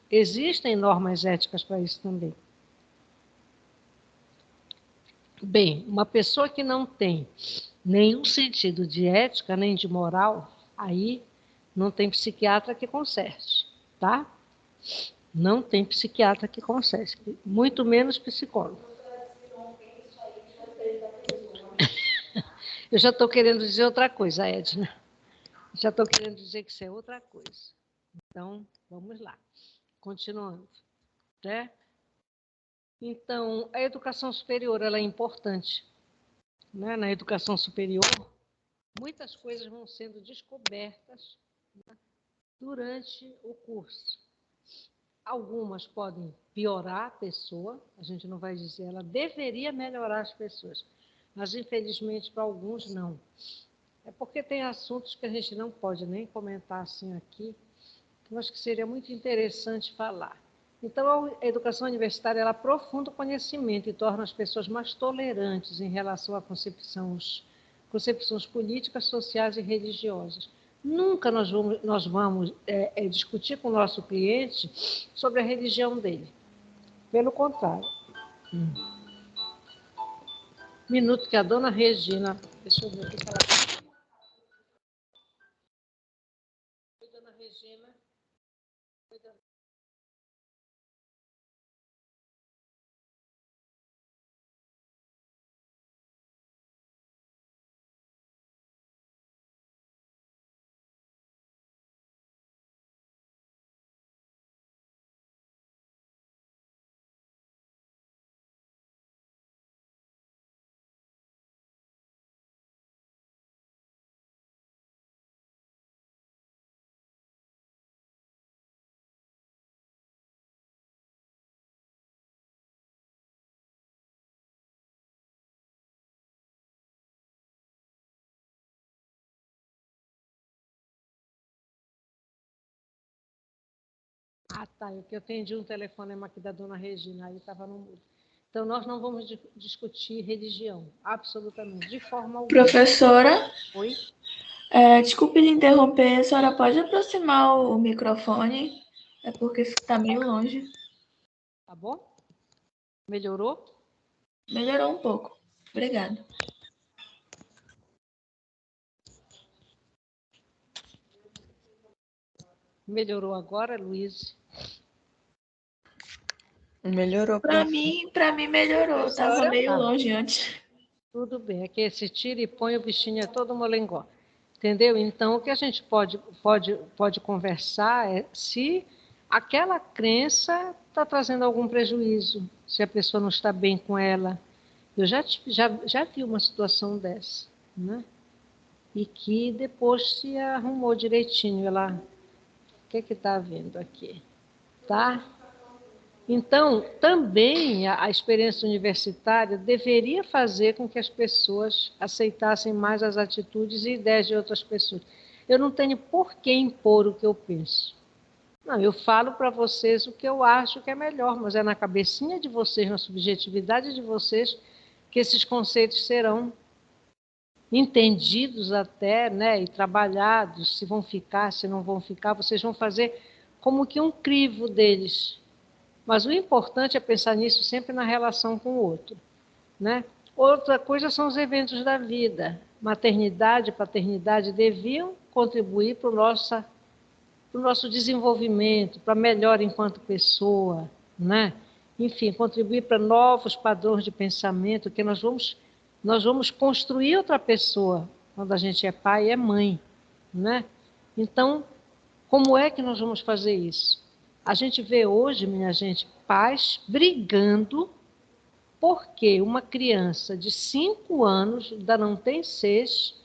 existem normas éticas para isso também. Bem, uma pessoa que não tem nenhum sentido de ética nem de moral, aí não tem psiquiatra que conserte, tá? Não tem psiquiatra que conserte, muito menos psicólogo. Eu já estou querendo dizer outra coisa, Edna. Já estou querendo dizer que isso é outra coisa. Então, vamos lá. Continuando. Né? Então, a educação superior ela é importante. Né? Na educação superior, muitas coisas vão sendo descobertas, né, durante o curso. Algumas podem piorar a pessoa, a gente não vai dizer, ela deveria melhorar as pessoas, mas infelizmente para alguns não. É porque tem assuntos que a gente não pode nem comentar assim aqui, que eu acho que seria muito interessante falar. Então, a educação universitária ela aprofunda o conhecimento e torna as pessoas mais tolerantes em relação a concepções políticas, sociais e religiosas. Nunca nós vamos discutir com o nosso cliente sobre a religião dele. Pelo contrário. Minuto que a dona Regina... Deixa eu ver o que ela tem. Oi, dona Regina. Oi, dona... Ah, tá. Eu atendi um telefonema aqui da dona Regina, aí estava no mudo. Então, nós não vamos discutir religião, absolutamente, de forma alguma. Professora, Oi? desculpe lhe interromper, a senhora pode aproximar o microfone? É porque está meio longe. Tá bom? Melhorou? Melhorou um pouco. Obrigada. Melhorou agora, Luiz? Melhorou. Para mim melhorou. Estava meio longe antes. Tudo bem, é que esse tira e põe o bichinho é todo molengó. Entendeu? Então, o que a gente pode conversar é se aquela crença está trazendo algum prejuízo, se a pessoa não está bem com ela. Eu já vi uma situação dessa, né? E que depois se arrumou direitinho. Ela, o que está havendo aqui? Tá? Então, também a experiência universitária deveria fazer com que as pessoas aceitassem mais as atitudes e ideias de outras pessoas. Eu não tenho por que impor o que eu penso. Não, eu falo para vocês o que eu acho que é melhor, mas é na cabecinha de vocês, na subjetividade de vocês, que esses conceitos serão entendidos até, né, e trabalhados, se vão ficar, se não vão ficar, vocês vão fazer como que um crivo deles. Mas o importante é pensar nisso sempre na relação com o outro, né? Outra coisa são os eventos da vida. Maternidade e paternidade deviam contribuir para o nosso desenvolvimento, para melhor enquanto pessoa, né? Enfim, contribuir para novos padrões de pensamento, que nós vamos construir outra pessoa quando a gente é pai e é mãe, né? Então, como é que nós vamos fazer isso? A gente vê hoje, minha gente, pais brigando porque uma criança de 5 anos, ainda não tem 6,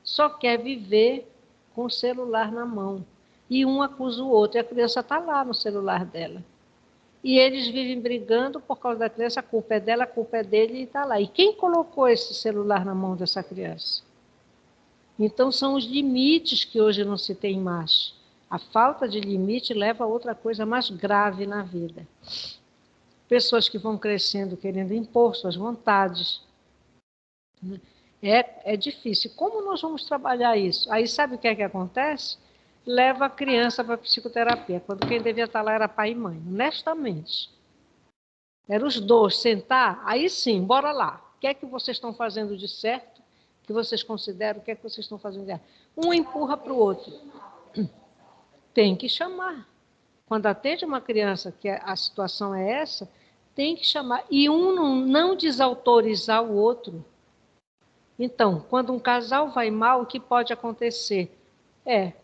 só quer viver com o celular na mão. E um acusa o outro, e a criança está lá no celular dela. E eles vivem brigando por causa da criança, a culpa é dela, a culpa é dele, e está lá. E quem colocou esse celular na mão dessa criança? Então, são os limites que hoje não se tem mais. A falta de limite leva a outra coisa mais grave na vida. Pessoas que vão crescendo querendo impor suas vontades. É difícil. Como nós vamos trabalhar isso? Aí sabe o que é que acontece? Leva a criança para a psicoterapia, quando quem devia estar lá era pai e mãe, honestamente. Eram os dois, sentar, aí sim, bora lá. O que é que vocês estão fazendo de certo? Que vocês consideram, o que é que vocês estão fazendo de errado? Um empurra para o outro. Tem que chamar. Quando atende uma criança que a situação é essa, tem que chamar. E um não desautorizar o outro. Então, quando um casal vai mal, o que pode acontecer?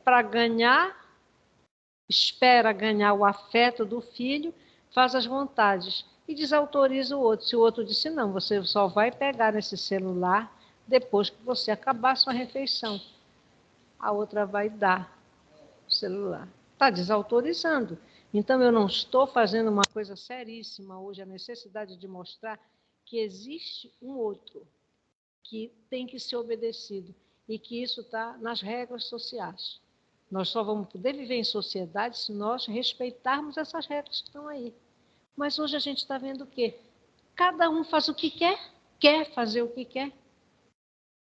Para ganhar, espera ganhar o afeto do filho, faz as vontades e desautoriza o outro. Se o outro disse, não, você só vai pegar nesse celular depois que você acabar a sua refeição. A outra vai dar o celular. Está desautorizando. Então, eu não estou fazendo uma coisa seríssima hoje, a necessidade de mostrar que existe um outro que tem que ser obedecido e que isso está nas regras sociais. Nós só vamos poder viver em sociedade se nós respeitarmos essas regras que estão aí. Mas hoje a gente está vendo o quê? Cada um faz o que quer fazer o que quer.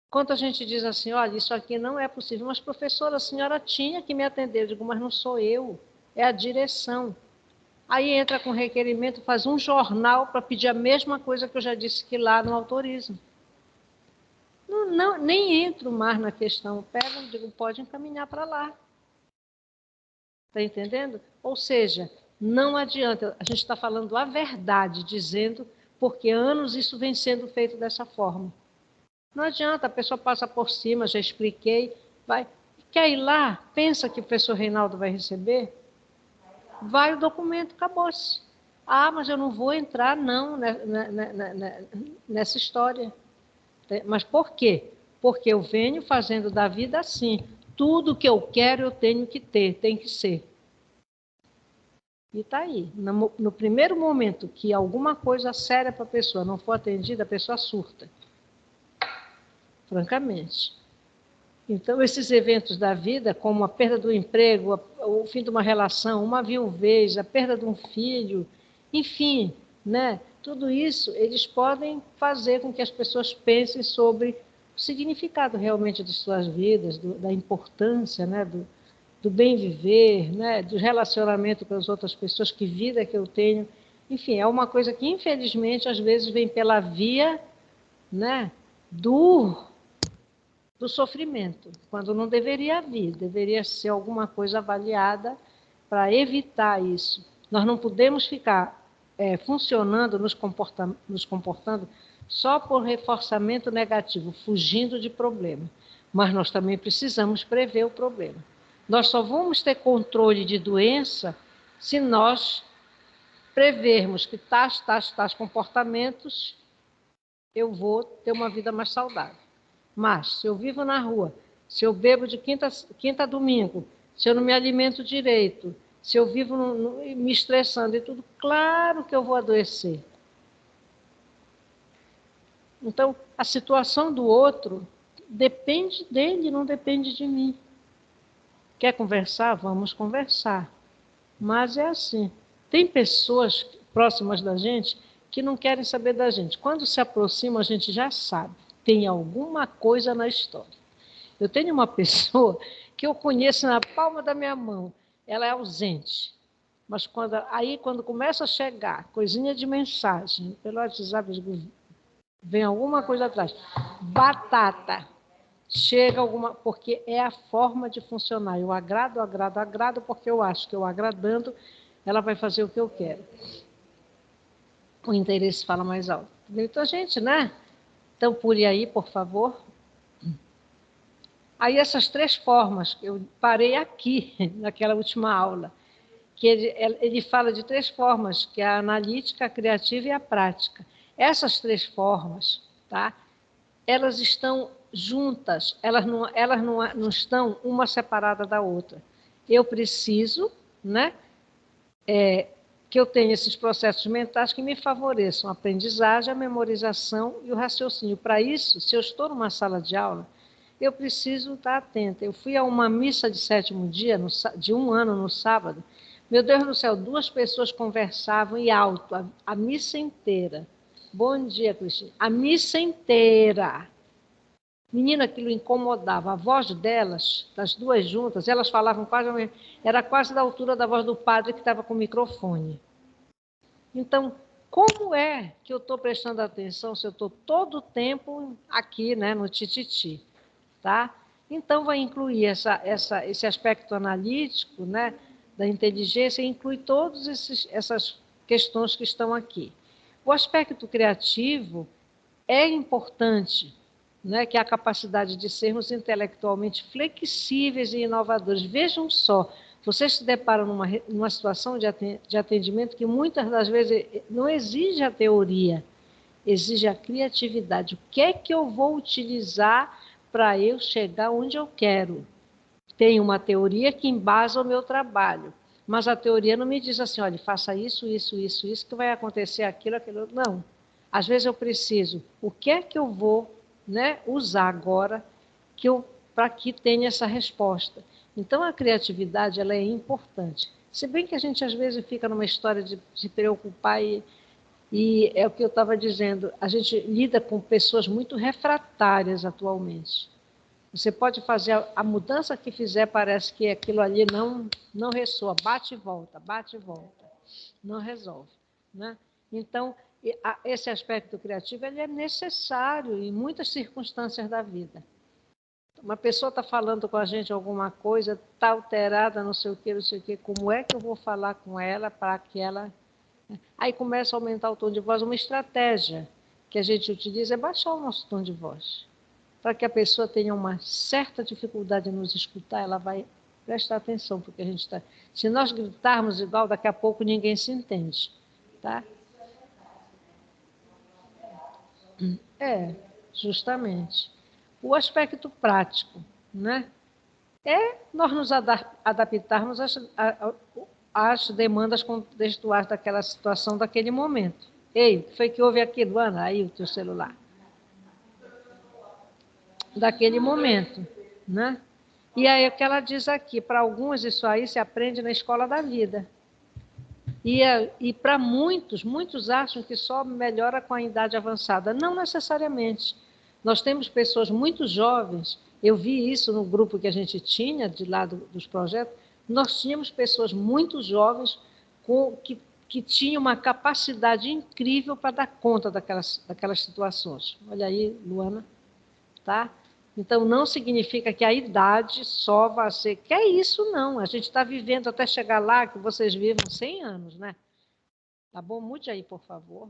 Quando a gente diz assim, olha, isso aqui não é possível, mas professora, a senhora tinha que me atender. Eu digo, mas não sou eu, é a direção. Aí entra com requerimento, faz um jornal para pedir a mesma coisa que eu já disse que lá não autorizo. Não, nem entro mais na questão. Pega, digo, pode encaminhar para lá. Está entendendo? Ou seja, não adianta. A gente está falando a verdade, dizendo, porque há anos isso vem sendo feito dessa forma. Não adianta, a pessoa passa por cima, já expliquei, vai. Quer ir lá? Pensa que o professor Reinaldo vai receber? Vai o documento, acabou-se. Ah, mas eu não vou entrar, não, nessa história. Mas por quê? Porque eu venho fazendo da vida assim. Tudo que eu quero eu tenho que ter, tem que ser. E está aí. No primeiro momento que alguma coisa séria para a pessoa não for atendida, a pessoa surta. Francamente. Então, esses eventos da vida, como a perda do emprego, o fim de uma relação, uma viuvez, a perda de um filho, enfim, né? Tudo isso, eles podem fazer com que as pessoas pensem sobre o significado realmente de suas vidas, da importância, né? do bem viver, né? Do relacionamento com as outras pessoas, que vida que eu tenho. Enfim, é uma coisa que, infelizmente, às vezes vem pela via, né? do sofrimento, quando não deveria vir, deveria ser alguma coisa avaliada para evitar isso. Nós não podemos ficar funcionando, nos comportando só por reforçamento negativo, fugindo de problema. Mas nós também precisamos prever o problema. Nós só vamos ter controle de doença se nós prevermos que tais comportamentos eu vou ter uma vida mais saudável. Mas, se eu vivo na rua, se eu bebo de quinta a domingo, se eu não me alimento direito, Se eu vivo me estressando e tudo, claro que eu vou adoecer. Então, a situação do outro depende dele, não depende de mim. Quer conversar? Vamos conversar. Mas é assim. Tem pessoas próximas da gente que não querem saber da gente. Quando se aproxima, a gente já sabe. Tem alguma coisa na história. Eu tenho uma pessoa que eu conheço na palma da minha mão. Ela é ausente. Mas quando começa a chegar coisinha de mensagem pelo WhatsApp, vem alguma coisa atrás. Batata. Chega alguma... Porque é a forma de funcionar. Eu agrado, porque eu acho que eu agradando, ela vai fazer o que eu quero. O interesse fala mais alto. Então, gente, né? Então, pule aí, por favor. Aí, essas 3 formas, eu parei aqui, naquela última aula, que ele fala de 3 formas, que é a analítica, a criativa e a prática. Essas 3 formas, tá? Elas estão juntas, elas não estão uma separada da outra. Eu preciso, né, que eu tenha esses processos mentais que me favoreçam a aprendizagem, a memorização e o raciocínio. Para isso, se eu estou numa sala de aula, eu preciso estar atenta. Eu fui a uma missa de 7º dia, de 1 ano, no sábado. Meu Deus do céu, 2 pessoas conversavam e alto, a missa inteira. Bom dia, Cristina. A missa inteira. Menina, aquilo incomodava. A voz delas, das 2 juntas, elas falavam quase... Era quase da altura da voz do padre que estava com o microfone. Então, como é que eu estou prestando atenção se eu estou todo o tempo aqui, né, no tititi? Tá? Então, vai incluir esse aspecto analítico, né, da inteligência, e inclui todas essas questões que estão aqui. O aspecto criativo é importante, né, que é a capacidade de sermos intelectualmente flexíveis e inovadores. Vejam só, vocês se deparam numa situação de atendimento que muitas das vezes não exige a teoria, exige a criatividade. O que é que eu vou utilizar para eu chegar onde eu quero? Tem uma teoria que embasa o meu trabalho, mas a teoria não me diz assim, olha, faça isso, que vai acontecer aquilo, aquilo. Não. Às vezes eu preciso, o que é que eu vou, né, usar agora para que tenha essa resposta? Então, a criatividade ela é importante. Se bem que a gente, às vezes, fica numa história de se preocupar e é o que eu estava dizendo, a gente lida com pessoas muito refratárias atualmente. Você pode fazer a mudança que fizer, parece que aquilo ali não ressoa, bate e volta, não resolve, né? Então, esse aspecto criativo ele é necessário em muitas circunstâncias da vida. Uma pessoa está falando com a gente alguma coisa, está alterada, não sei o quê, como é que eu vou falar com ela para que ela... Aí começa a aumentar o tom de voz. Uma estratégia que a gente utiliza é baixar o nosso tom de voz. Para que a pessoa tenha uma certa dificuldade em nos escutar, ela vai prestar atenção, porque a gente está... Se nós gritarmos igual, daqui a pouco ninguém se entende, tá? Justamente. O aspecto prático, né? É nós nos adaptarmos às demandas contextuais daquela situação, daquele momento. Ei, o que foi que houve aqui, Luana? Aí o teu celular. Daquele momento, né? E aí o que ela diz aqui, para alguns isso aí se aprende na escola da vida. E para muitos acham que só melhora com a idade avançada. Não necessariamente. Nós temos pessoas muito jovens, eu vi isso no grupo que a gente tinha, de lá dos projetos, nós tínhamos pessoas muito jovens que tinham uma capacidade incrível para dar conta daquelas situações. Olha aí, Luana, tá? Então, não significa que a idade só vai ser... Que é isso, não. A gente está vivendo até chegar lá, que vocês vivam 100 anos, né? Tá bom? Mude aí, por favor.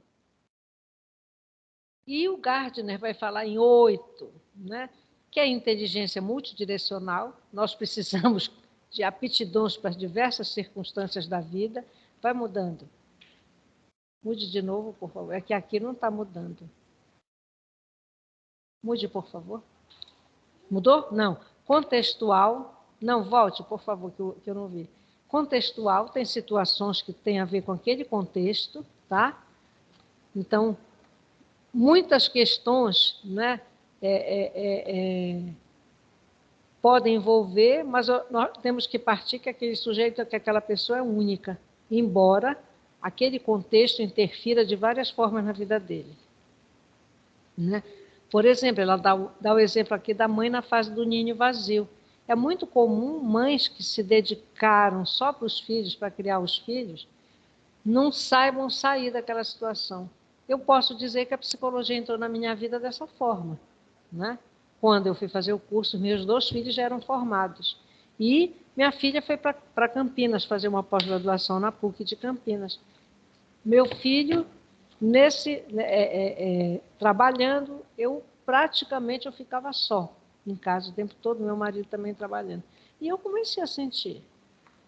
E o Gardner vai falar em 8, né? Que é a inteligência multidirecional. Nós precisamos de aptidões para diversas circunstâncias da vida. Vai mudando. Mude de novo, por favor. É que aqui não está mudando. Mude, por favor. Mudou? Não. Contextual. Não, volte, por favor, que eu não vi. contextual, tem situações que têm a ver com aquele contexto, tá? Então, muitas questões, né, podem envolver, mas nós temos que partir que aquele sujeito, que aquela pessoa é única, embora aquele contexto interfira de várias formas na vida dele. Né? Por exemplo, ela dá o exemplo aqui da mãe na fase do ninho vazio. É muito comum mães que se dedicaram só para os filhos, para criar os filhos, não saibam sair daquela situação. Eu posso dizer que a psicologia entrou na minha vida dessa forma. Né? Quando eu fui fazer o curso, meus 2 filhos já eram formados. E minha filha foi para Campinas fazer uma pós-graduação na PUC de Campinas. Meu filho, trabalhando, praticamente eu ficava só em casa o tempo todo, meu marido também trabalhando. E eu comecei a sentir.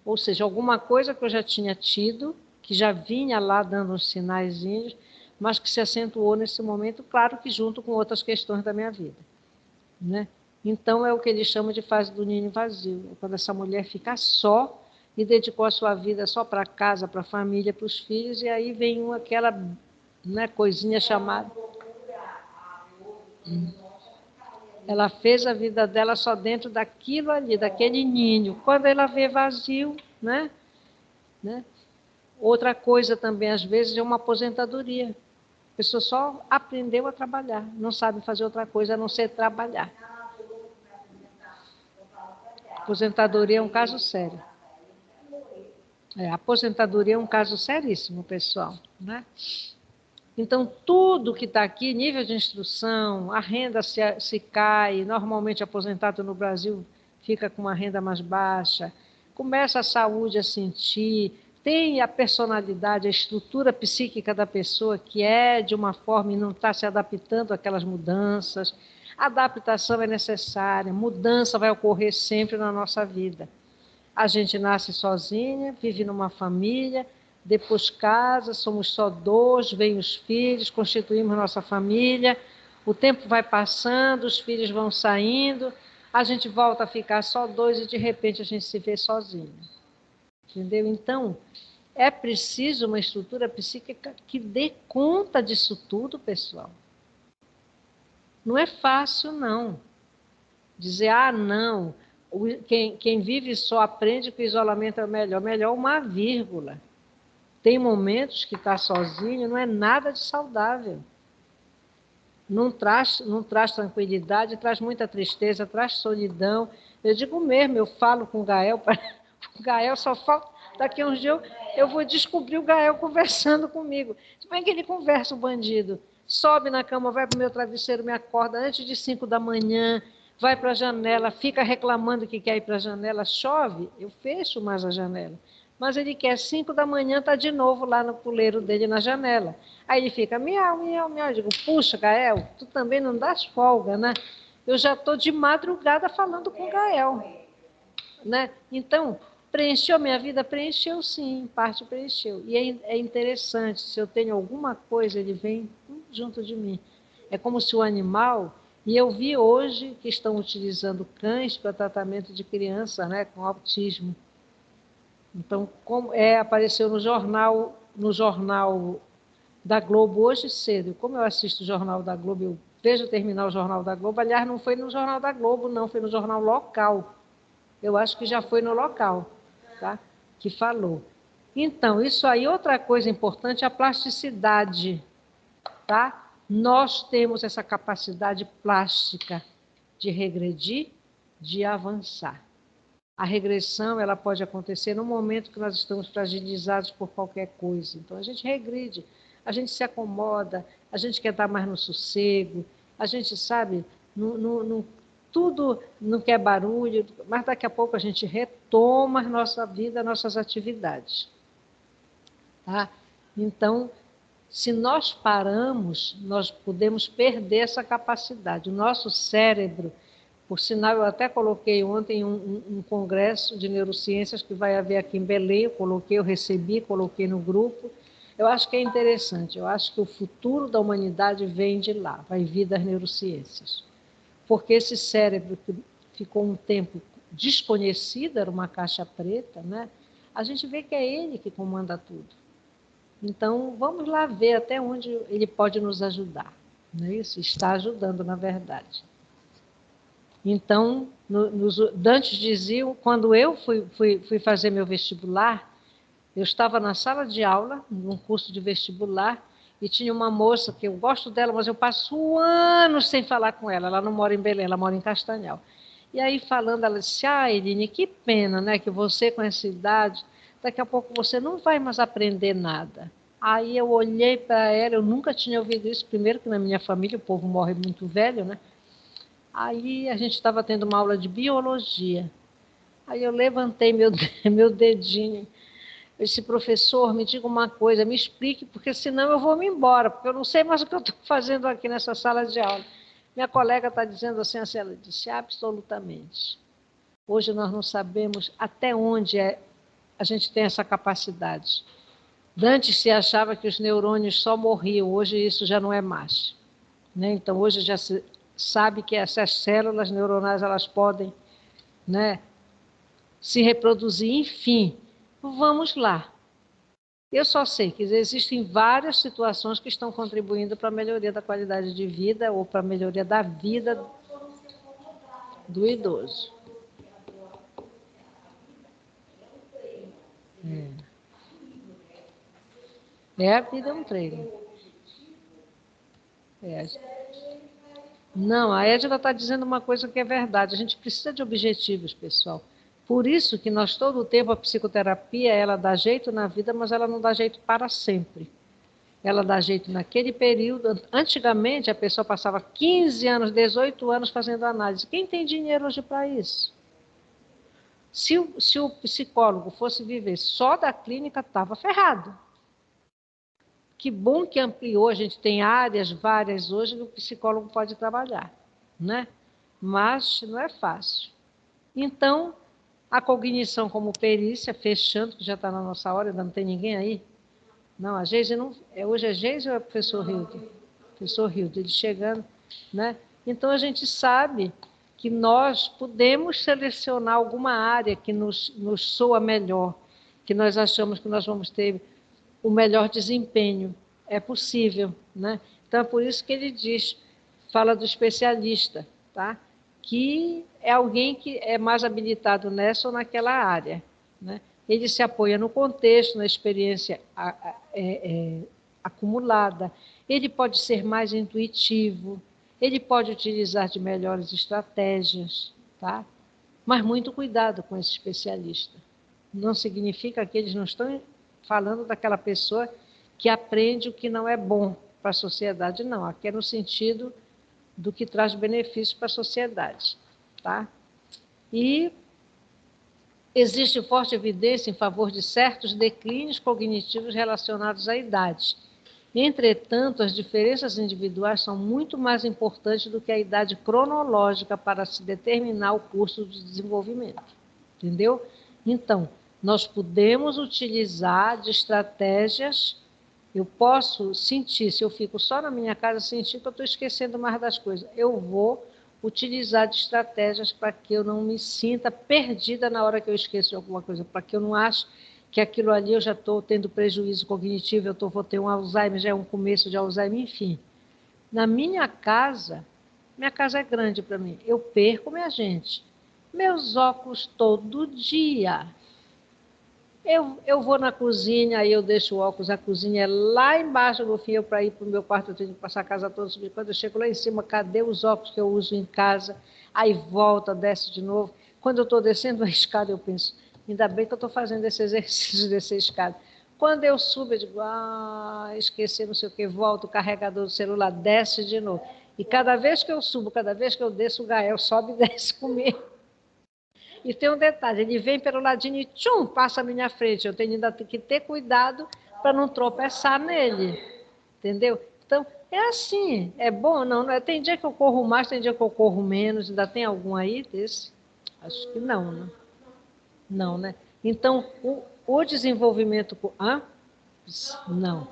Ou seja, alguma coisa que eu já tinha tido, que já vinha lá dando uns sinaizinhos, mas que se acentuou nesse momento, claro que junto com outras questões da minha vida. Né? Então, é o que eles chamam de fase do ninho vazio, é quando essa mulher fica só e dedicou a sua vida só para casa, para a família, para os filhos, e aí vem aquela, né, coisinha chamada... Ela fez a vida dela só dentro daquilo ali, daquele ninho. Quando ela vê vazio, né? Outra coisa também, às vezes, é uma aposentadoria. A pessoa só aprendeu a trabalhar, não sabe fazer outra coisa a não ser trabalhar. Aposentadoria é um caso sério. Aposentadoria é um caso seríssimo, pessoal. Né? Então, tudo que está aqui, nível de instrução, a renda se cai, normalmente aposentado no Brasil fica com uma renda mais baixa, começa a saúde a sentir, tem a personalidade, a estrutura psíquica da pessoa que é de uma forma e não está se adaptando àquelas mudanças. Adaptação é necessária, mudança vai ocorrer sempre na nossa vida. A gente nasce sozinha, vive numa família, depois casa, somos só 2, vêm os filhos, constituímos nossa família, o tempo vai passando, os filhos vão saindo, a gente volta a ficar só 2 e de repente a gente se vê sozinho. Entendeu? Então, é preciso uma estrutura psíquica que dê conta disso tudo, pessoal. Não é fácil, não. Dizer, não, quem vive só aprende que o isolamento é o melhor. Melhor uma vírgula. Tem momentos que estar sozinho não é nada de saudável. Não traz tranquilidade, traz muita tristeza, traz solidão. Eu digo mesmo, eu falo com o Gael, o Gael só falta... Daqui a uns dias eu vou descobrir o Gael conversando comigo. Se bem que ele conversa, o bandido. Sobe na cama, vai para o meu travesseiro, me acorda antes de 5 da manhã, vai para a janela, fica reclamando que quer ir para a janela, chove, eu fecho mais a janela. Mas ele quer 5 da manhã, está de novo lá no puleiro dele na janela. Aí ele fica, miau, miau, miau. Eu digo, puxa, Gael, tu também não dás folga, né? Eu já estou de madrugada falando com o Gael. Né? Então, preencheu minha vida? Preencheu sim, em parte preencheu. E é interessante, se eu tenho alguma coisa, ele vem junto de mim. É como se o animal... E eu vi hoje que estão utilizando cães para tratamento de criança, né, com autismo. Então, apareceu no jornal da Globo hoje cedo. Como eu assisto o Jornal da Globo, eu vejo terminar o Jornal da Globo. Aliás, não foi no Jornal da Globo, não, foi no jornal local. Eu acho que já foi no local, tá? Que falou. Então, isso aí, outra coisa importante é a plasticidade, tá? Nós temos essa capacidade plástica de regredir, de avançar. A regressão ela pode acontecer no momento que nós estamos fragilizados por qualquer coisa. Então, a gente regride, a gente se acomoda, a gente quer estar mais no sossego, a gente, sabe, tudo não quer barulho, mas daqui a pouco a gente retoma a nossa vida, nossas atividades. Tá? Então, se nós paramos, nós podemos perder essa capacidade. O nosso cérebro, por sinal, eu até coloquei ontem um congresso de neurociências que vai haver aqui em Belém, eu recebi, coloquei no grupo. Eu acho que é interessante, eu acho que o futuro da humanidade vem de lá, vai vir das neurociências. Porque esse cérebro que ficou um tempo desconhecido, era uma caixa preta, né? a gente vê que é ele que comanda tudo. Então, vamos lá ver até onde ele pode nos ajudar. Não é isso? Está ajudando, na verdade. Então, Dantes dizia, quando eu fui fazer meu vestibular, eu estava na sala de aula, num curso de vestibular, e tinha uma moça que eu gosto dela, mas eu passo anos sem falar com ela. Ela não mora em Belém, ela mora em Castanhal. E aí, falando, ela disse, Eline, que pena, né, que você com essa idade, daqui a pouco você não vai mais aprender nada. Aí eu olhei para ela, eu nunca tinha ouvido isso, primeiro que na minha família o povo morre muito velho, né? Aí a gente estava tendo uma aula de biologia. Aí eu levantei meu dedinho. Eu disse, professor, me diga uma coisa, me explique, porque senão eu vou me embora, porque eu não sei mais o que eu estou fazendo aqui nessa sala de aula. Minha colega está dizendo assim, ela disse, absolutamente. Hoje nós não sabemos até onde a gente tem essa capacidade. Antes se achava que os neurônios só morriam, hoje isso já não é mais. Né? Então, hoje já se sabe que essas células neuronais elas podem, né, se reproduzir, enfim. Vamos lá. Eu só sei que existem várias situações que estão contribuindo para a melhoria da qualidade de vida ou para a melhoria da vida do idoso. A vida é um treino. Não, a Edna está dizendo uma coisa que é verdade. A gente precisa de objetivos, pessoal. Por isso que nós, todo o tempo, a psicoterapia, ela dá jeito na vida, mas ela não dá jeito para sempre. Ela dá jeito naquele período. Antigamente, a pessoa passava 15 anos, 18 anos fazendo análise. Quem tem dinheiro hoje para isso? Se o psicólogo fosse viver só da clínica, estava ferrado. Que bom que ampliou, a gente tem áreas várias hoje que o psicólogo pode trabalhar, né? Mas não é fácil. Então, a cognição como perícia, fechando, que já está na nossa hora, ainda não tem ninguém aí. Não, a Geise não. Hoje é Geise ou é o professor Hildo? Professor Hildo, ele chegando, né? Então, a gente sabe que nós podemos selecionar alguma área que nos soa melhor, que nós achamos que nós vamos ter o melhor desempenho. É possível, né? Então, é por isso que ele diz, fala do especialista, tá? Que é alguém que é mais habilitado nessa ou naquela área, né? Ele se apoia no contexto, na experiência acumulada, ele pode ser mais intuitivo, ele pode utilizar de melhores estratégias, tá? Mas muito cuidado com esse especialista. Não significa que eles não estão falando daquela pessoa que aprende o que não é bom para a sociedade, não. Aqui é no sentido do que traz benefício para a sociedade, tá? E existe forte evidência em favor de certos declínios cognitivos relacionados à idade. Entretanto, as diferenças individuais são muito mais importantes do que a idade cronológica para se determinar o curso de desenvolvimento. Entendeu? Então, nós podemos utilizar de estratégias. Eu posso sentir, se eu fico só na minha casa, sentir que eu estou esquecendo mais das coisas. Eu vou utilizar de estratégias para que eu não me sinta perdida na hora que eu esqueço de alguma coisa, para que eu não ache que aquilo ali eu já estou tendo prejuízo cognitivo, vou ter um Alzheimer, já é um começo de Alzheimer, enfim. Na minha casa é grande para mim, eu perco minha gente. Meus óculos todo dia. Eu vou na cozinha, aí eu deixo o óculos, a cozinha é lá embaixo do fio para ir para o meu quarto, eu tenho que passar a casa toda, quando eu chego lá em cima, cadê os óculos que eu uso em casa? Aí volta, desce de novo. Quando eu estou descendo a escada, eu penso, ainda bem que eu estou fazendo esse exercício de descer a escada. Quando eu subo, eu digo, esqueci, não sei o que, volto, o carregador do celular, desce de novo. E cada vez que eu subo, cada vez que eu desço, o Gael sobe e desce comigo. E tem um detalhe, ele vem pelo ladinho e tchum, passa à minha frente. Eu tenho ainda que ter cuidado para não tropeçar nele. Entendeu? Então, é assim, é bom, não é? Tem dia que eu corro mais, tem dia que eu corro menos. Ainda tem algum aí desse? Acho que não, né? Não, né? Então, o desenvolvimento... Não.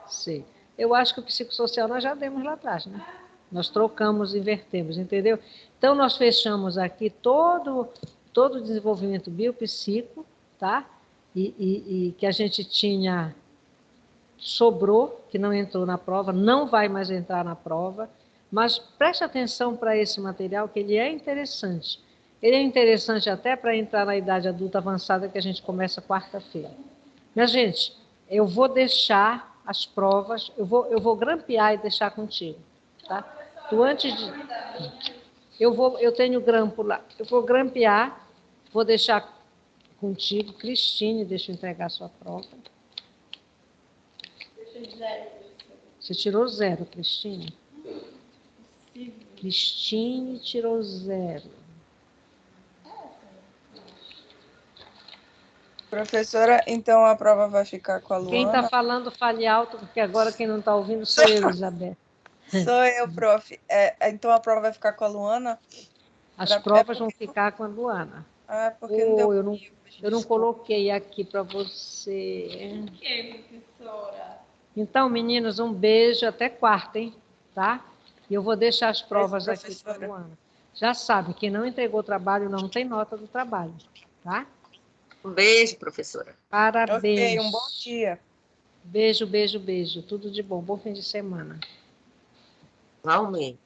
Sei. Eu acho que o psicossocial nós já demos lá atrás, né? Nós trocamos, invertemos, entendeu? Então, nós fechamos aqui todo todo o desenvolvimento biopsíquico, tá? E que a gente tinha, sobrou, que não entrou na prova, não vai mais entrar na prova, mas preste atenção para esse material, que ele é interessante. Ele é interessante até para entrar na idade adulta avançada, que a gente começa quarta-feira. Minha gente, eu vou deixar as provas, eu vou grampear e deixar contigo, tá? Tu antes de... Eu tenho grampo lá, eu vou grampear, vou deixar contigo. Cristine, deixa eu entregar a sua prova. Você tirou 0, Cristine? Cristine tirou 0. Professora, então a prova vai ficar com a Luana? Quem está falando, fale alto, porque agora quem não está ouvindo sou eu, Elizabeth. Sou eu, prof. Então a prova vai ficar com a Luana? As provas vão ficar com a Luana. Ah, porque não deu. Eu não coloquei aqui para você. Por que, professora? Então, meninos, um beijo até quarta, hein? Tá? E eu vou deixar as provas aqui para a Luana. Já sabe, quem não entregou o trabalho não tem nota do trabalho, tá? Um beijo, professora. Parabéns. Ok, um bom dia. Beijo, beijo, beijo. Tudo de bom. Bom fim de semana. Realmente.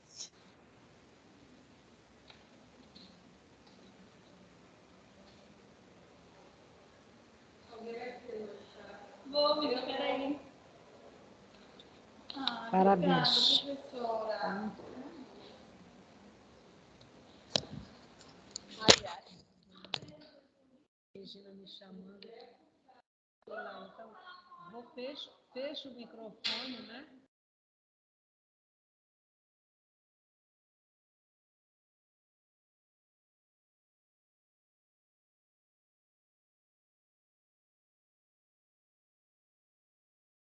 Peraí. Parabéns. Obrigada, professora. Regina me chamando. Então, fecho o microfone, né?